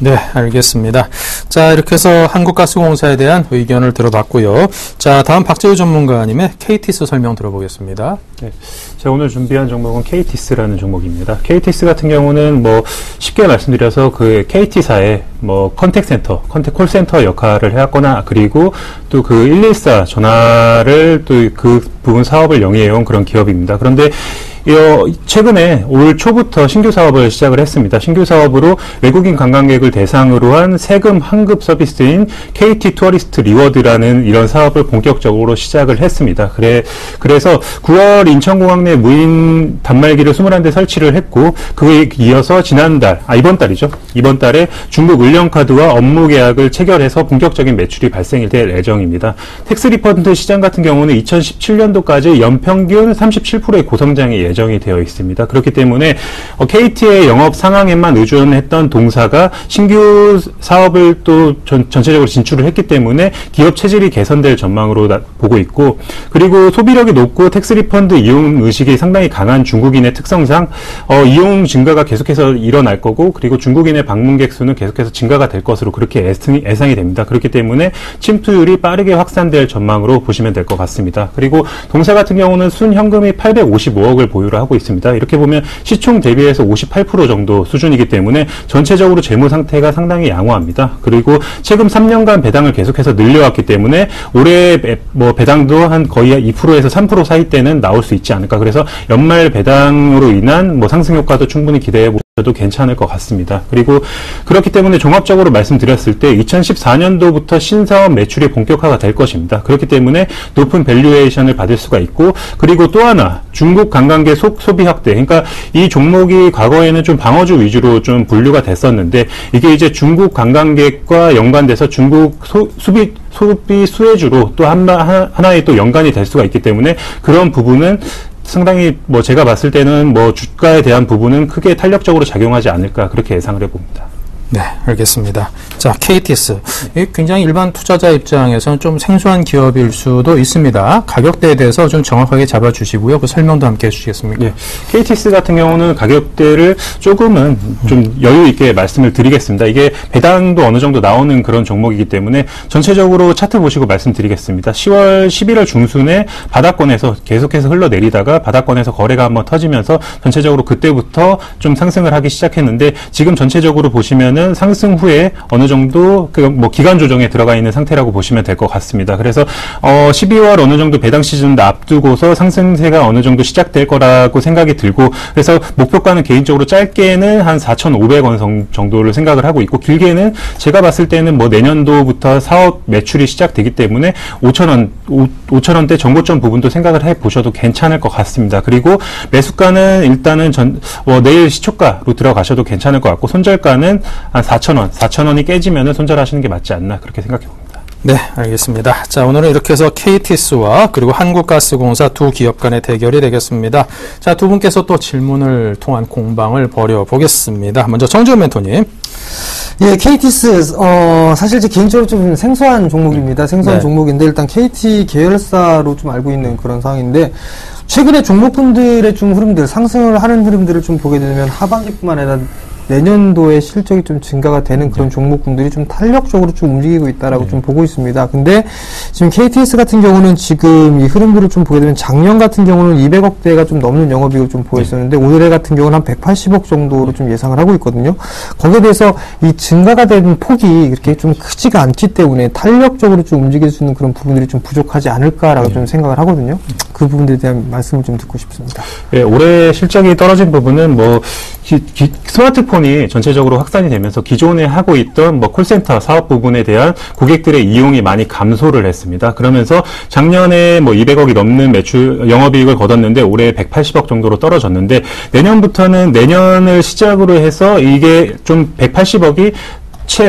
네, 알겠습니다. 자, 이렇게 해서 한국가스공사에 대한 의견을 들어봤고요. 자, 다음 박재우 전문가님의 KTIS 설명 들어보겠습니다. 네, 제가 오늘 준비한 종목은 KTIS라는 종목입니다. KTIS 같은 경우는 뭐 쉽게 말씀드려서 그 KT사의 뭐 컨택센터, 콜센터 역할을 해왔거나 그리고 또 그 114 전화를 또 그 부분 사업을 영위해온 그런 기업입니다. 그런데 최근에 올 초부터 신규 사업을 시작을 했습니다. 신규 사업으로 외국인 관광객을 대상으로 한 세금 환급 서비스인 KT 투어리스트 리워드라는 이런 사업을 본격적으로 시작을 했습니다. 그래서 9월 인천공항 내 무인 단말기를 21대 설치를 했고, 그에 이어서 이번 달이죠. 이번 달에 중국 을령카드와 업무 계약을 체결해서 본격적인 매출이 발생이 될 예정입니다. 텍스 리펀드 시장 같은 경우는 2017년도까지 연평균 37%의 고성장이 예정이 되어 있습니다. 그렇기 때문에 KT의 영업 상황에만 의존했던 동사가 신규 사업을 또 전체적으로 진출을 했기 때문에 기업 체질이 개선될 전망으로 보고 있고, 그리고 소비력이 높고 텍스 리펀드 이용 의식이 상당히 강한 중국인의 특성상 이용 증가가 계속해서 일어날 거고, 그리고 중국인의 방문객 수는 계속해서 증가가 될 것으로 그렇게 예상이 됩니다. 그렇기 때문에 침투율이 빠르게 확산될 전망으로 보시면 될 것 같습니다. 그리고 동사 같은 경우는 순현금이 855억을 보유를 하고 있습니다. 이렇게 보면 시총 대비해서 58% 정도 수준이기 때문에 전체적으로 재무 상태가 상당히 양호합니다. 그리고 최근 3년간 배당을 계속해서 늘려왔기 때문에 올해 배당도 한 거의 2%에서 3% 사이 때는 나올 수 있지 않을까. 그래서 연말 배당으로 인한 상승 효과도 충분히 기대해 보셔도 괜찮을 것 같습니다. 그리고 그렇기 때문에 종합적으로 말씀드렸을 때 2014년도부터 신사업 매출이 본격화가 될 것입니다. 그렇기 때문에 높은 밸류에이션을 받을 수가 있고, 그리고 또 하나 중국 관광객 소비 확대. 그러니까 이 종목이 과거에는 좀 방어주 위주로 좀 분류가 됐었는데, 이게 이제 중국 관광객과 연관돼서 중국 소비 수혜주로 또 하나의 또 연관이 될 수가 있기 때문에 그런 부분은 상당히 제가 봤을 때는 주가에 대한 부분은 크게 탄력적으로 작용하지 않을까 그렇게 예상을 해봅니다. 네, 알겠습니다. 자, KTS. 굉장히 일반 투자자 입장에서는 좀 생소한 기업일 수도 있습니다. 가격대에 대해서 좀 정확하게 잡아주시고요. 그 설명도 함께 해주시겠습니까? 예, KTS 같은 경우는 가격대를 조금은 좀 여유 있게 말씀을 드리겠습니다. 이게 배당도 어느 정도 나오는 그런 종목이기 때문에 전체적으로 차트 보시고 말씀드리겠습니다. 10월, 11월 중순에 바닥권에서 계속해서 흘러내리다가 바닥권에서 거래가 한번 터지면서 전체적으로 그때부터 좀 상승을 하기 시작했는데 지금 전체적으로 보시면은 상승 후에 어느 정도 기간 조정에 들어가 있는 상태라고 보시면 될 것 같습니다. 그래서 12월 어느 정도 배당 시즌도 앞두고서 상승세가 어느 정도 시작될 거라고 생각이 들고 그래서 목표가는 개인적으로 짧게는 한 4,500원 정도를 생각을 하고 있고 길게는 제가 봤을 때는 뭐 내년도부터 사업 매출이 시작되기 때문에 5,000원대 정고점 부분도 생각을 해 보셔도 괜찮을 것 같습니다. 그리고 매수가는 일단은 내일 시초가로 들어가셔도 괜찮을 것 같고 손절가는 한 4,000원이 깨지면은 손절하시는 게 맞지 않나 그렇게 생각해 봅니다. 네, 알겠습니다. 자, 오늘은 이렇게 해서 KTS와 그리고 한국가스공사 두 기업 간의 대결이 되겠습니다. 자, 두 분께서 또 질문을 통한 공방을 벌여보겠습니다. 먼저 정지훈 멘토님. 예, KTS, 사실 제 개인적으로 좀 생소한 종목입니다. 생소한 네. 종목인데, 일단 KT 계열사로 좀 알고 있는 그런 상황인데, 최근에 종목군들의 좀 흐름들, 상승을 하는 흐름들을 좀 보게 되면 하반기뿐만 아니라 내년도에 실적이 좀 증가가 되는 그런 종목군들이 좀 탄력적으로 좀 움직이고 있다라고 좀 보고 있습니다. 근데 지금 KTS 같은 경우는 지금 이 흐름들을 좀 보게 되면 작년 같은 경우는 200억대가 좀 넘는 영업이익을 좀 보였었는데 올해 같은 경우는 한 180억 정도로 좀 예상을 하고 있거든요. 거기에 대해서 이 증가가 되는 폭이 이렇게 좀 크지가 않기 때문에 탄력적으로 좀 움직일 수 있는 그런 부분들이 좀 부족하지 않을까라고 좀 생각을 하거든요. 그 부분들에 대한 말씀을 좀 듣고 싶습니다. 예, 올해 실적이 떨어진 부분은 스마트폰이 전체적으로 확산이 되면서 기존에 하고 있던 콜센터 사업 부분에 대한 고객들의 이용이 많이 감소를 했습니다. 그러면서 작년에 200억이 넘는 영업이익을 거뒀는데 올해 180억 정도로 떨어졌는데 내년부터는 내년을 시작으로 해서 이게 좀 180억이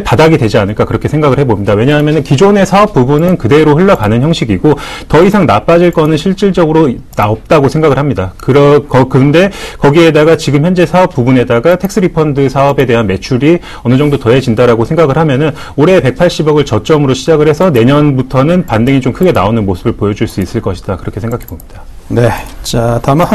바닥이 되지 않을까 그렇게 생각을 해봅니다. 왜냐하면 기존의 사업 부분은 그대로 흘러가는 형식이고 더 이상 나빠질 거는 실질적으로 없다고 생각을 합니다. 그런데 거기에다가 지금 현재 사업 부분에다가 텍스 리펀드 사업에 대한 매출이 어느 정도 더해진다라고 생각을 하면은 올해 180억을 저점으로 시작을 해서 내년부터는 반등이 좀 크게 나오는 모습을 보여줄 수 있을 것이다. 그렇게 생각해 봅니다. 네. 자, 다음은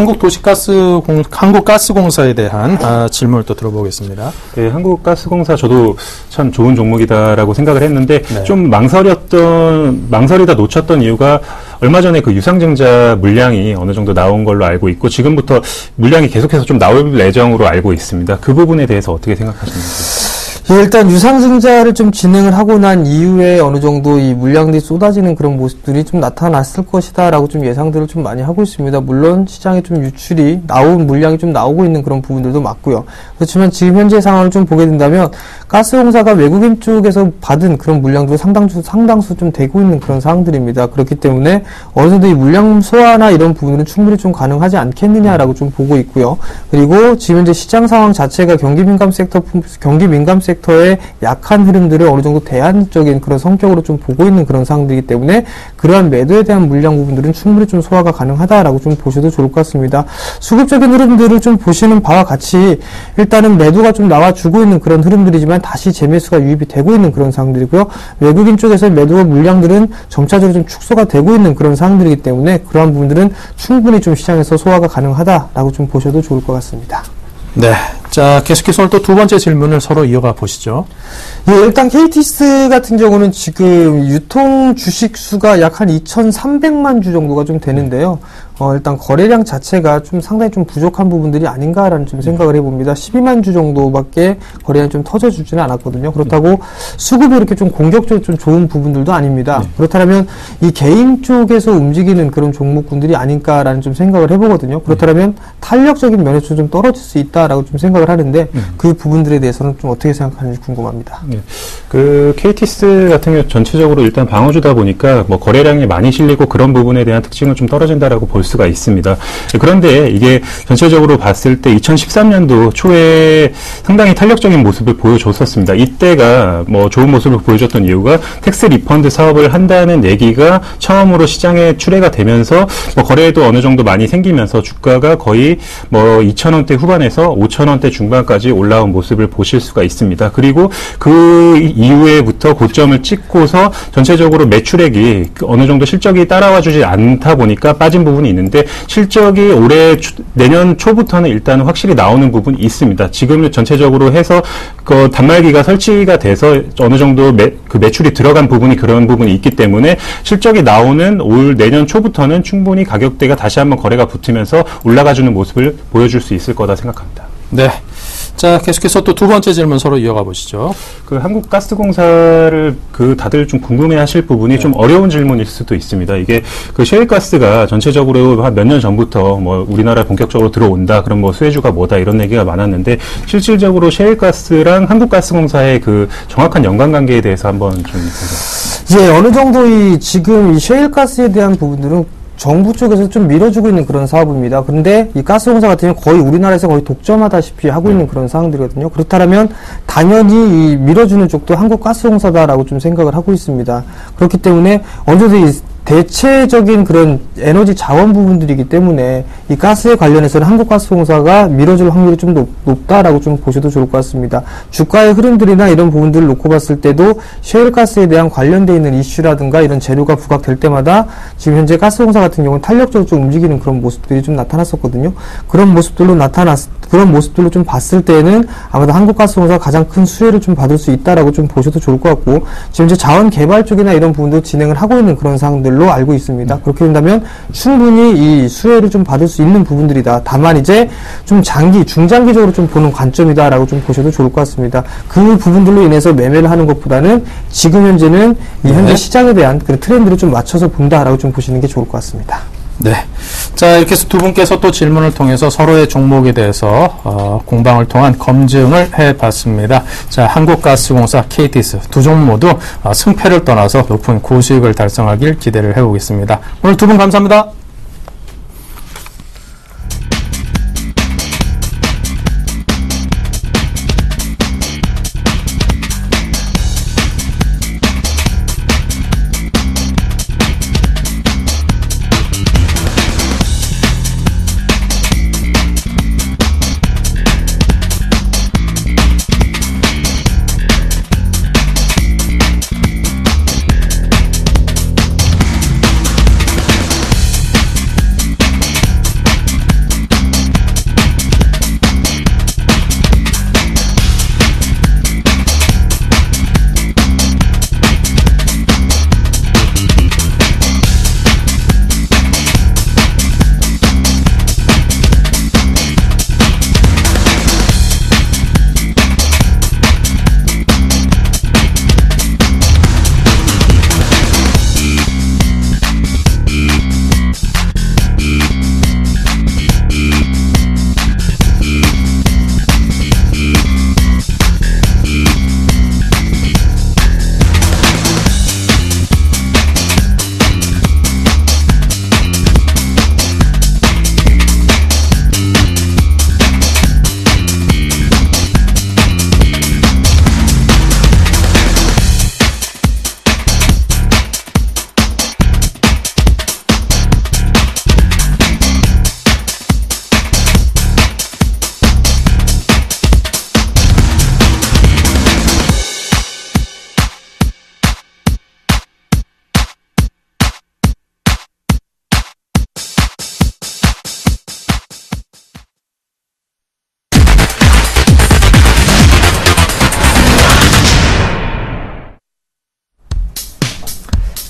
한국가스공사에 대한 질문을 또 들어보겠습니다. 네, 한국가스공사 저도 참 좋은 종목이다라고 생각을 했는데 네. 좀 망설이다 놓쳤던 이유가 얼마 전에 그 유상증자 물량이 어느 정도 나온 걸로 알고 있고 지금부터 물량이 계속해서 좀 나올 예정으로 알고 있습니다. 그 부분에 대해서 어떻게 생각하시는지? 일단 유상증자를 좀 진행을 하고 난 이후에 어느 정도 이 물량들이 쏟아지는 그런 모습들이 좀 나타났을 것이다라고 좀 예상들을 좀 많이 하고 있습니다. 물론 시장에 좀 유출이 물량이 좀 나오고 있는 그런 부분들도 맞고요. 그렇지만 지금 현재 상황을 좀 보게 된다면 가스공사가 외국인 쪽에서 받은 그런 물량도 상당수 좀 되고 있는 그런 상황들입니다. 그렇기 때문에 어느 정도 이 물량 소화나 이런 부분은 충분히 좀 가능하지 않겠느냐라고 좀 보고 있고요. 그리고 지금 현재 시장 상황 자체가 경기 민감 섹터의 약한 흐름들을 어느 정도 대안적인 그런 성격으로 좀 보고 있는 그런 상황들이기 때문에 그러한 매도에 대한 물량 부분들은 충분히 좀 소화가 가능하다라고 좀 보셔도 좋을 것 같습니다. 수급적인 흐름들을 좀 보시는 바와 같이 일단은 매도가 좀 나와주고 있는 그런 흐름들이지만 다시 재매수가 유입이 되고 있는 그런 상황들이고요. 외국인 쪽에서 매도 물량들은 점차적으로 좀 축소가 되고 있는 그런 상황들이기 때문에 그러한 부분들은 충분히 좀 시장에서 소화가 가능하다라고 좀 보셔도 좋을 것 같습니다. 네. 자, 계속해서 오늘 또 두 번째 질문을 서로 이어가 보시죠. 예, 일단 KTS 같은 경우는 지금 유통 주식 수가 약 한 2,300만 주 정도가 좀 되는데요. 일단 거래량 자체가 좀 상당히 좀 부족한 부분들이 아닌가라는 좀 생각을 해봅니다. 12만 주 정도밖에 거래량이 좀 터져주지는 않았거든요. 그렇다고 수급이 이렇게 좀 공격적으로 좀 좋은 부분들도 아닙니다. 그렇다면 이 개인 쪽에서 움직이는 그런 종목군들이 아닌가라는 좀 생각을 해보거든요. 그렇다면 탄력적인 면에서 좀 떨어질 수 있다라고 좀 생각을 하는데 그 부분들에 대해서는 좀 어떻게 생각하는지 궁금합니다. 네. 그 KTS 같은 경우 전체적으로 일단 방어주다 보니까 거래량이 많이 실리고 그런 부분에 대한 특징은 좀 떨어진다라고 볼 수가 있습니다. 그런데 이게 전체적으로 봤을 때 2013년도 초에 상당히 탄력적인 모습을 보여줬었습니다. 이때가 뭐 좋은 모습을 보여줬던 이유가 텍스 리펀드 사업을 한다는 얘기가 처음으로 시장에 출회가 되면서 뭐 거래도 어느 정도 많이 생기면서 주가가 거의 뭐 2,000원대 후반에서 5,000원대 중반까지 올라온 모습을 보실 수가 있습니다. 그리고 그 이후에부터 고점을 찍고서 전체적으로 매출액이 어느 정도 실적이 따라와 주지 않다 보니까 빠진 부분이 있는데 실적이 내년 초부터는 일단 확실히 나오는 부분이 있습니다. 지금 전체적으로 해서 그 단말기가 설치가 돼서 어느 정도 매출이 들어간 부분이 그런 부분이 있기 때문에 실적이 나오는 내년 초부터는 충분히 가격대가 다시 한번 거래가 붙으면서 올라가주는 모습을 보여줄 수 있을 거다 생각합니다. 네. 자, 계속해서 또 두 번째 질문 서로 이어가 보시죠. 그 한국가스공사를 다들 좀 궁금해하실 부분이 좀 어려운 질문일 수도 있습니다. 이게 그 셰일가스가 전체적으로 한 몇 년 전부터 뭐 우리나라에 본격적으로 들어온다, 그럼 뭐 수혜주가 뭐다 이런 얘기가 많았는데 실질적으로 셰일가스랑 한국가스공사의 그 정확한 연관관계에 대해서 한번 좀 보겠습니다. 예, 어느 정도 지금 이 셰일가스에 대한 부분들은 정부 쪽에서 좀 밀어주고 있는 그런 사업입니다. 그런데 이 가스공사 같은 경우는 거의 우리나라에서 거의 독점하다시피 하고 있는 그런 상황들이거든요. 그렇다면 당연히 이 밀어주는 쪽도 한국가스공사다라고 좀 생각을 하고 있습니다. 그렇기 때문에 어느 정도 이 대체적인 그런 에너지 자원 부분들이기 때문에 이 가스에 관련해서는 한국가스공사가 밀어줄 확률이 좀 높다라고 좀 보셔도 좋을 것 같습니다. 주가의 흐름들이나 이런 부분들을 놓고 봤을 때도 셰일가스에 대한 관련되어 있는 이슈라든가 이런 재료가 부각될 때마다 지금 현재 가스공사 같은 경우는 탄력적으로 좀 움직이는 그런 모습들이 좀 나타났었거든요. 그런 모습들로 좀 봤을 때는 아마도 한국가스공사가 가장 큰 수혜를 좀 받을 수 있다라고 좀 보셔도 좋을 것 같고, 지금 이제 자원 개발 쪽이나 이런 부분도 진행을 하고 있는 그런 상황들로 알고 있습니다. 그렇게 된다면 충분히 이 수혜를 좀 받을 수 있는 부분들이다. 다만 이제 좀 중장기적으로 좀 보는 관점이다라고 좀 보셔도 좋을 것 같습니다. 그 부분들로 인해서 매매를 하는 것보다는 지금 현재는 이 현재 시장에 대한 그 트렌드를 좀 맞춰서 본다라고 좀 보시는 게 좋을 것 같습니다. 네. 자, 이렇게 해서 두 분께서 또 질문을 통해서 서로의 종목에 대해서 공방을 통한 검증을 해봤습니다. 자, 한국가스공사, KTS 두 종목 모두 승패를 떠나서 높은 고수익을 달성하길 기대를 해보겠습니다. 오늘 두 분 감사합니다.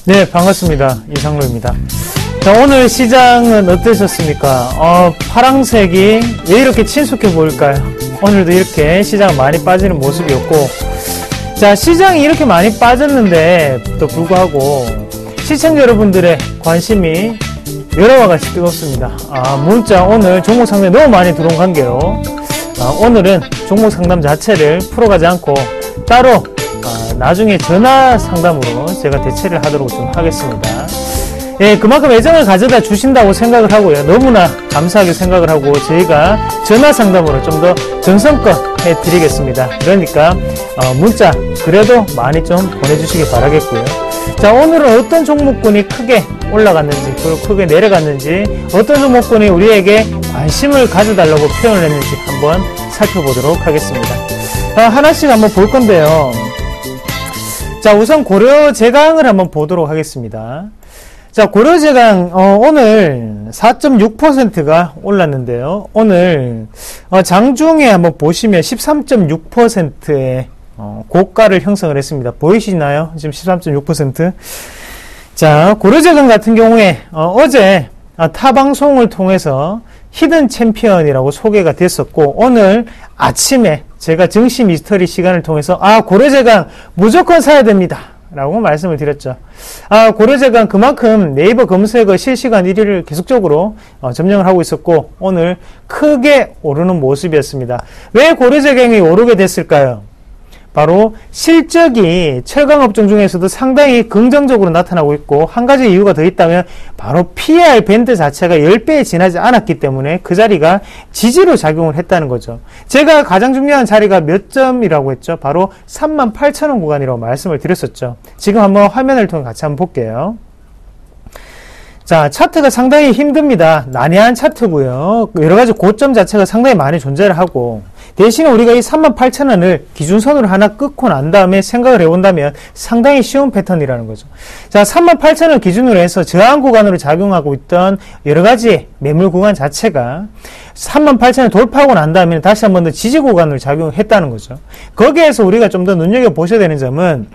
네, 반갑습니다. 이상로입니다. 자, 오늘 시장은 어떠셨습니까? 파랑색이 왜 이렇게 친숙해 보일까요? 오늘도 이렇게 시장 많이 빠지는 모습이었고, 자, 시장이 이렇게 많이 빠졌는데 또 불구하고 시청자 여러분들의 관심이 여러와 같이 뜨겁습니다. 문자 오늘 종목 상담이 너무 많이 들어온 관계로 오늘은 종목 상담 자체를 풀어가지 않고 따로 나중에 전화 상담으로 제가 대체를 하도록 좀 하겠습니다. 예, 그만큼 애정을 가져다 주신다고 생각을 하고요. 너무나 감사하게 생각을 하고 저희가 전화 상담으로 좀 더 정성껏 해드리겠습니다. 그러니까 문자 그래도 많이 좀 보내주시기 바라겠고요. 자, 오늘은 어떤 종목군이 크게 올라갔는지 그리고 크게 내려갔는지 어떤 종목군이 우리에게 관심을 가져달라고 표현을 했는지 한번 살펴보도록 하겠습니다. 하나씩 한번 볼 건데요. 자, 우선 고려제강을 한번 보도록 하겠습니다. 자, 고려제강 오늘 4.6%가 올랐는데요. 오늘 장중에 한번 보시면 13.6%의 고가를 형성을 했습니다. 보이시나요? 지금 13.6%. 자, 고려제강 같은 경우에 어제 타방송을 통해서 히든 챔피언이라고 소개가 됐었고, 오늘 아침에 제가 증시 미스터리 시간을 통해서 고려제강 무조건 사야 됩니다 라고 말씀을 드렸죠. 고려제강 그만큼 네이버 검색어 실시간 1위를 계속적으로 점령을 하고 있었고, 오늘 크게 오르는 모습이었습니다. 왜 고려제강이 오르게 됐을까요? 바로 실적이 철강업종 중에서도 상당히 긍정적으로 나타나고 있고, 한 가지 이유가 더 있다면 바로 PER 밴드 자체가 10배에 지나지 않았기 때문에 그 자리가 지지로 작용을 했다는 거죠. 제가 가장 중요한 자리가 몇 점이라고 했죠? 바로 38,000원 구간이라고 말씀을 드렸었죠. 지금 한번 화면을 통해 같이 한번 볼게요. 자, 차트가 상당히 힘듭니다. 난해한 차트고요. 여러가지 고점 자체가 상당히 많이 존재를 하고, 대신에 우리가 이 38,000원을 기준선으로 하나 끊고 난 다음에 생각을 해본다면 상당히 쉬운 패턴이라는 거죠. 자, 38,000원 기준으로 해서 저항 구간으로 작용하고 있던 여러가지 매물 구간 자체가 38,000원 돌파하고 난 다음에 다시 한 번 더 지지 구간으로 작용했다는 거죠. 거기에서 우리가 좀 더 눈여겨보셔야 되는 점은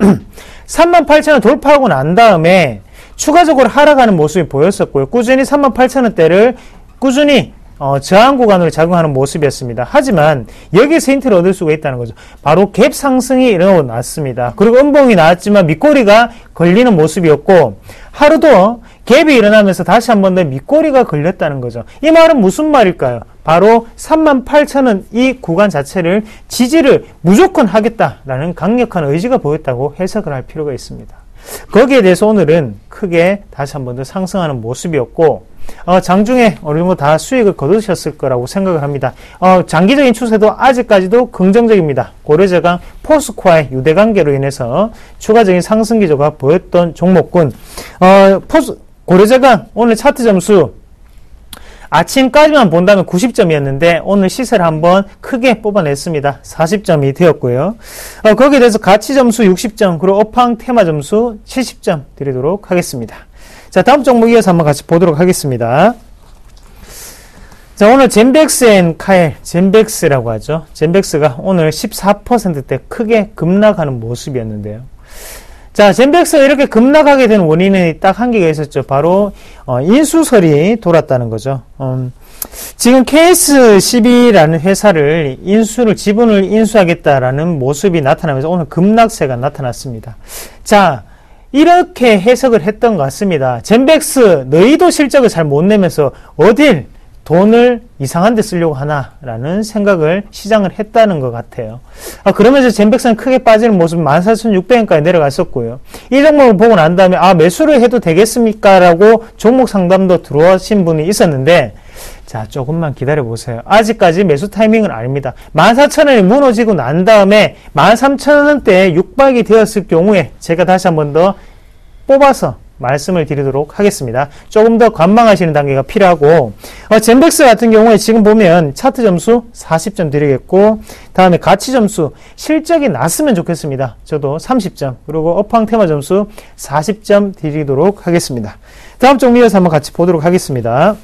38,000원 돌파하고 난 다음에 추가적으로 하락하는 모습이 보였었고요. 꾸준히 38,000원대를 꾸준히 저항 구간으로 작용하는 모습이었습니다. 하지만 여기에서 힌트를 얻을 수가 있다는 거죠. 바로 갭 상승이 일어나고 났습니다. 그리고 음봉이 나왔지만 밑꼬리가 걸리는 모습이었고, 하루도 갭이 일어나면서 다시 한 번 더 밑꼬리가 걸렸다는 거죠. 이 말은 무슨 말일까요? 바로 38,000원 이 구간 자체를 지지를 무조건 하겠다라는 강력한 의지가 보였다고 해석을 할 필요가 있습니다. 거기에 대해서 오늘은 크게 다시 한 번 더 상승하는 모습이었고, 장중에 어느 정도 다 수익을 거두셨을 거라고 생각을 합니다. 장기적인 추세도 아직까지도 긍정적입니다. 고려제강 포스코와의 유대관계로 인해서 추가적인 상승 기조가 보였던 종목군. 고려제강 오늘 차트 점수 아침까지만 본다면 90점이었는데 오늘 시세를 한번 크게 뽑아냈습니다. 40점이 되었고요. 거기에 대해서 가치 점수 60점, 그리고 업황 테마 점수 70점 드리도록 하겠습니다. 자, 다음 종목 이어서 한번 같이 보도록 하겠습니다. 자, 오늘 젠백스 앤 카엘, 젠백스라고 하죠. 젠백스가 오늘 14%대 크게 급락하는 모습이었는데요. 자, 젠백스가 이렇게 급락하게 된 원인은 딱 한 개가 있었죠. 바로 인수설이 돌았다는 거죠. 지금 KSCB라는 회사를 지분을 인수하겠다라는 모습이 나타나면서 오늘 급락세가 나타났습니다. 자, 이렇게 해석을 했던 것 같습니다. 젠백스 너희도 실적을 잘 못 내면서 어딜 돈을 이상한 데 쓰려고 하나라는 생각을 시장을 했다는 것 같아요. 그러면서 젠백스는 크게 빠지는 모습 14,600원까지 내려갔었고요. 이 종목을 보고 난 다음에 매수를 해도 되겠습니까? 라고 종목 상담도 들어오신 분이 있었는데, 자, 조금만 기다려 보세요. 아직까지 매수 타이밍은 아닙니다. 14,000원이 무너지고 난 다음에 13,000원대에 육박이 되었을 경우에 제가 다시 한 번 더 뽑아서 말씀을 드리도록 하겠습니다. 조금 더 관망하시는 단계가 필요하고, 젠백스 같은 경우에 지금 보면 차트 점수 40점 드리겠고, 다음에 가치 점수 실적이 났으면 좋겠습니다. 저도 30점, 그리고 업황 테마 점수 40점 드리도록 하겠습니다. 다음 종목 이어서 한번 같이 보도록 하겠습니다.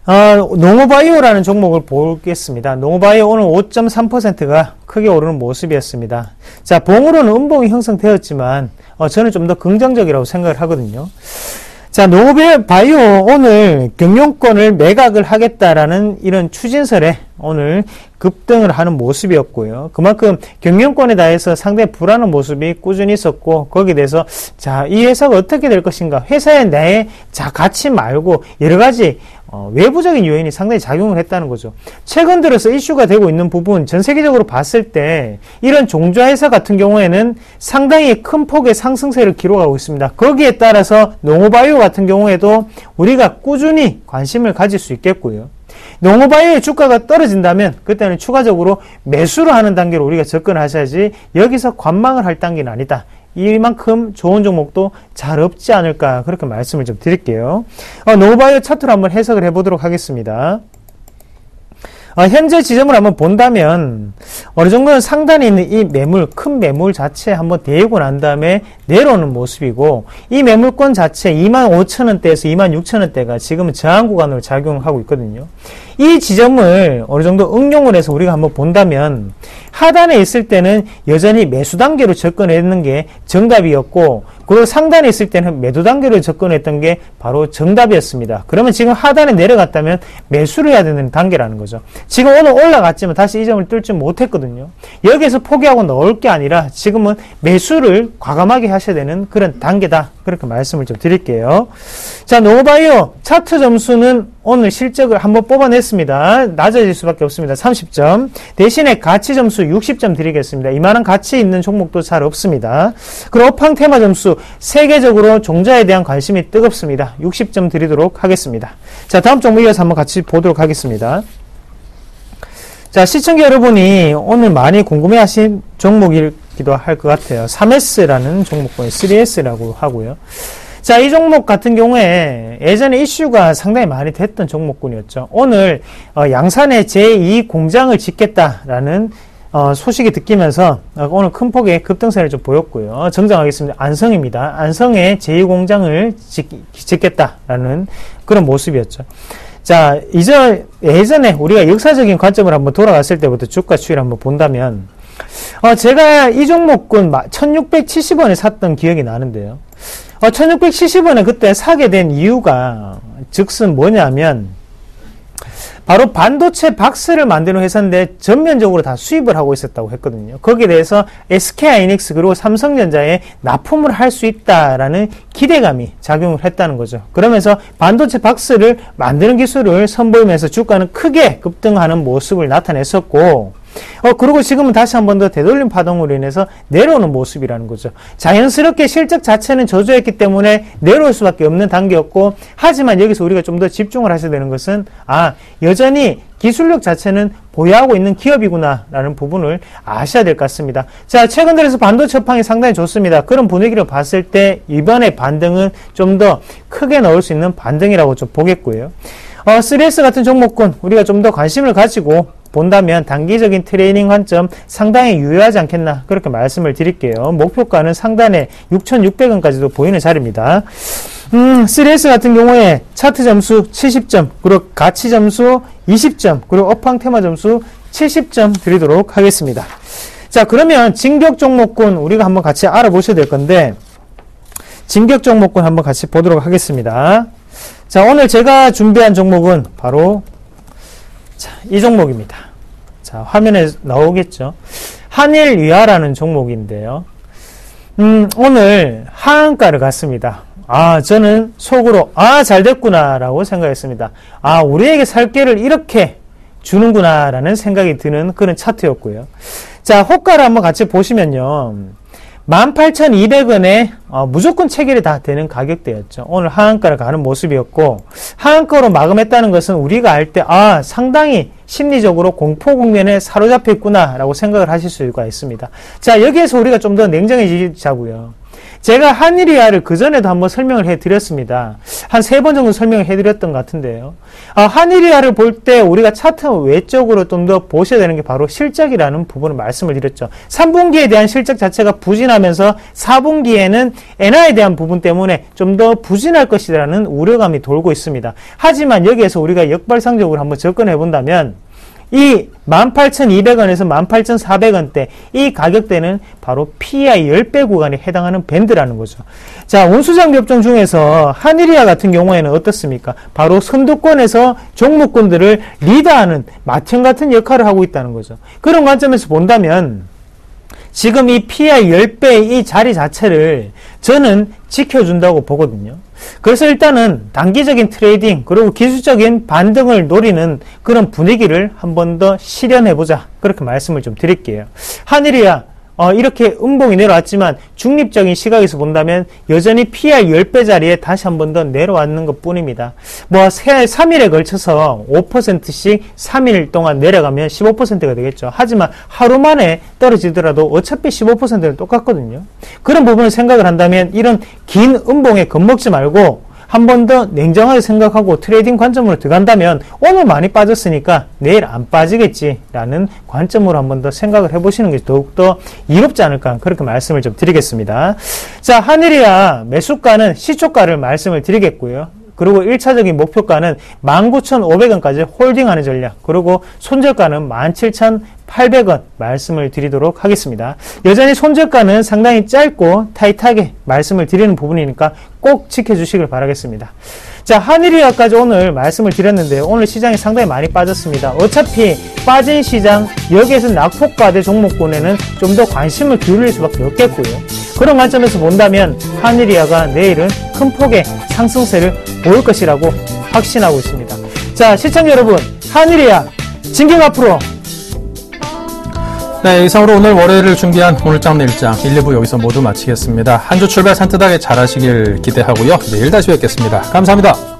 농어바이오라는 종목을 보겠습니다. 농어바이오 오늘 5.3%가 크게 오르는 모습이었습니다. 자, 봉으로는 음봉이 형성되었지만 저는 좀 더 긍정적이라고 생각을 하거든요. 자, 농어바이오 오늘 경영권을 매각을 하겠다라는 이런 추진설에 오늘 급등을 하는 모습이었고요. 그만큼 경영권에 대해서 상당히 불안한 모습이 꾸준히 있었고, 거기에 대해서 자, 이 회사가 어떻게 될 것인가, 회사의 내 가치 말고 여러 가지 외부적인 요인이 상당히 작용을 했다는 거죠. 최근 들어서 이슈가 되고 있는 부분, 전 세계적으로 봤을 때 이런 종자회사 같은 경우에는 상당히 큰 폭의 상승세를 기록하고 있습니다. 거기에 따라서 농어바이오 같은 경우에도 우리가 꾸준히 관심을 가질 수 있겠고요. 농어바이오의 주가가 떨어진다면 그때는 추가적으로 매수를 하는 단계로 우리가 접근하셔야지 여기서 관망을 할 단계는 아니다. 이만큼 좋은 종목도 잘 없지 않을까 그렇게 말씀을 좀 드릴게요. 농어바이오 차트로 한번 해석을 해보도록 하겠습니다. 현재 지점을 한번 본다면 어느 정도는 상단에 있는 이 매물, 큰 매물 자체 한번 대고 난 다음에 내려오는 모습이고 이 매물권 자체 25,000원대에서 26,000원대가 지금은 저항 구간으로 작용하고 있거든요. 이 지점을 어느 정도 응용을 해서 우리가 한번 본다면 하단에 있을 때는 여전히 매수 단계로 접근했는 게 정답이었고 그리고 상단에 있을 때는 매도 단계로 접근했던 게 바로 정답이었습니다. 그러면 지금 하단에 내려갔다면 매수를 해야 되는 단계라는 거죠. 지금 오늘 올라갔지만 다시 이 점을 뚫지 못했거든요. 여기에서 포기하고 넣을 게 아니라 지금은 매수를 과감하게 하셔야 되는 그런 단계다. 그렇게 말씀을 좀 드릴게요. 자, 농어바이오 차트 점수는 오늘 실적을 한번 뽑아냈습니다. 낮아질 수밖에 없습니다. 30점. 대신에 가치 점수 60점 드리겠습니다. 이만한 가치 있는 종목도 잘 없습니다. 그리고 업황 테마 점수 세계적으로 종자에 대한 관심이 뜨겁습니다. 60점 드리도록 하겠습니다. 자, 다음 종목 이어서 한번 같이 보도록 하겠습니다. 자, 시청자 여러분이 오늘 많이 궁금해하신 종목이기도 할 것 같아요. 3S라는 종목군 3S라고 하고요. 자, 이 종목 같은 경우에 예전에 이슈가 상당히 많이 됐던 종목군이었죠. 오늘 양산에 제2 공장을 짓겠다라는 소식이 듣기면서 오늘 큰 폭의 급등세를 좀 보였고요. 정정하겠습니다. 안성입니다. 안성에 제2 공장을 짓겠다라는 그런 모습이었죠. 자, 예전에 우리가 역사적인 관점을 한번 돌아갔을 때부터 주가 추이를 한번 본다면 제가 이 종목군 1670원에 샀던 기억이 나는데요. 1670원에 그때 사게 된 이유가 즉슨 뭐냐면 바로 반도체 박스를 만드는 회사인데 전면적으로 다 수입을 하고 있었다고 했거든요. 거기에 대해서 SK하이닉스 그리고 삼성전자에 납품을 할 수 있다라는 기대감이 작용을 했다는 거죠. 그러면서 반도체 박스를 만드는 기술을 선보이면서 주가는 크게 급등하는 모습을 나타냈었고 그리고 지금은 다시 한 번 더 되돌림 파동으로 인해서 내려오는 모습이라는 거죠. 자연스럽게 실적 자체는 저조했기 때문에 내려올 수밖에 없는 단계였고 하지만 여기서 우리가 좀 더 집중을 하셔야 되는 것은 여전히 기술력 자체는 보유하고 있는 기업이구나 라는 부분을 아셔야 될 것 같습니다. 자, 최근 들어서 반도체 업황이 상당히 좋습니다. 그런 분위기를 봤을 때 이번에 반등은 좀 더 크게 나올 수 있는 반등이라고 좀 보겠고요. 3S 같은 종목군 우리가 좀 더 관심을 가지고 본다면 단기적인 트레이닝 관점 상당히 유효하지 않겠나 그렇게 말씀을 드릴게요. 목표가는 상단에 6,600원까지도 보이는 자리입니다. 3S 같은 경우에 차트 점수 70점, 그리고 가치 점수 20점, 그리고 업황 테마 점수 70점 드리도록 하겠습니다. 자, 그러면 진격 종목군 우리가 한번 같이 알아보셔야 될 건데 진격 종목군 한번 같이 보도록 하겠습니다. 자, 오늘 제가 준비한 종목은 바로 이 종목입니다. 자, 화면에 나오겠죠. 한일위아라는 종목인데요. 오늘 하한가를 갔습니다. 저는 속으로 잘 됐구나 라고 생각했습니다. 우리에게 살 기회를 이렇게 주는구나 라는 생각이 드는 그런 차트였고요. 자, 호가를 한번 같이 보시면요. 18,200원에 무조건 체결이 다 되는 가격대였죠. 오늘 하한가를 가는 모습이었고 하한가로 마감했다는 것은 우리가 알 때 상당히 심리적으로 공포 국면에 사로잡혀 있구나 라고 생각을 하실 수가 있습니다. 자, 여기에서 우리가 좀 더 냉정해지자고요. 제가 한일위아를 그전에도 한번 설명을 해드렸습니다. 한 3번 정도 설명을 해드렸던 것 같은데요. 한일위아를 볼 때 우리가 차트 외적으로 좀 더 보셔야 되는 게 바로 실적이라는 부분을 말씀을 드렸죠. 3분기에 대한 실적 자체가 부진하면서 4분기에는 엔화에 대한 부분 때문에 좀 더 부진할 것이라는 우려감이 돌고 있습니다. 하지만 여기에서 우리가 역발상적으로 한번 접근해 본다면 이 18,200원에서 18,400원대 이 가격대는 바로 PEI 10배 구간에 해당하는 밴드라는 거죠. 자, 운수장비 업종 중에서 한일위아 같은 경우에는 어떻습니까? 바로 선두권에서 종목군들을 리드하는 맏형 같은 역할을 하고 있다는 거죠. 그런 관점에서 본다면 지금 이 PEI 10배의 이 자리 자체를 저는 지켜준다고 보거든요. 그래서 일단은 단기적인 트레이딩 그리고 기술적인 반등을 노리는 그런 분위기를 한 번 더 실현해보자, 그렇게 말씀을 좀 드릴게요. 한일이야 이렇게 음봉이 내려왔지만 중립적인 시각에서 본다면 여전히 PR 10배 자리에 다시 한 번 더 내려왔는 것 뿐입니다. 3일에 걸쳐서 5%씩 3일 동안 내려가면 15%가 되겠죠. 하지만 하루 만에 떨어지더라도 어차피 15%는 똑같거든요. 그런 부분을 생각을 한다면 이런 긴 음봉에 겁먹지 말고 한 번 더 냉정하게 생각하고 트레이딩 관점으로 들어간다면 오늘 많이 빠졌으니까 내일 안 빠지겠지라는 관점으로 한 번 더 생각을 해보시는 게 더욱더 이롭지 않을까, 그렇게 말씀을 좀 드리겠습니다. 자, 한일이야 매수가는 시초가를 말씀을 드리겠고요. 그리고 1차적인 목표가는 19,500원까지 홀딩하는 전략, 그리고 손절가는 17,800원 말씀을 드리도록 하겠습니다. 여전히 손절가는 상당히 짧고 타이트하게 말씀을 드리는 부분이니까 꼭 지켜주시길 바라겠습니다. 자, 한일이야까지 오늘 말씀을 드렸는데요. 오늘 시장이 상당히 많이 빠졌습니다. 어차피 빠진 시장, 여기에서 낙폭과대 종목군에는 좀 더 관심을 기울일 수밖에 없겠고요. 그런 관점에서 본다면 한일이야가 내일은 큰 폭의 상승세를 보일 것이라고 확신하고 있습니다. 자, 시청자 여러분, 한일이야 진격 앞으로. 네, 이상으로 오늘 월요일을 준비한 오늘장 내일장 1, 2부 여기서 모두 마치겠습니다. 한 주 출발 산뜻하게 잘 하시길 기대하고요. 내일 다시 뵙겠습니다. 감사합니다.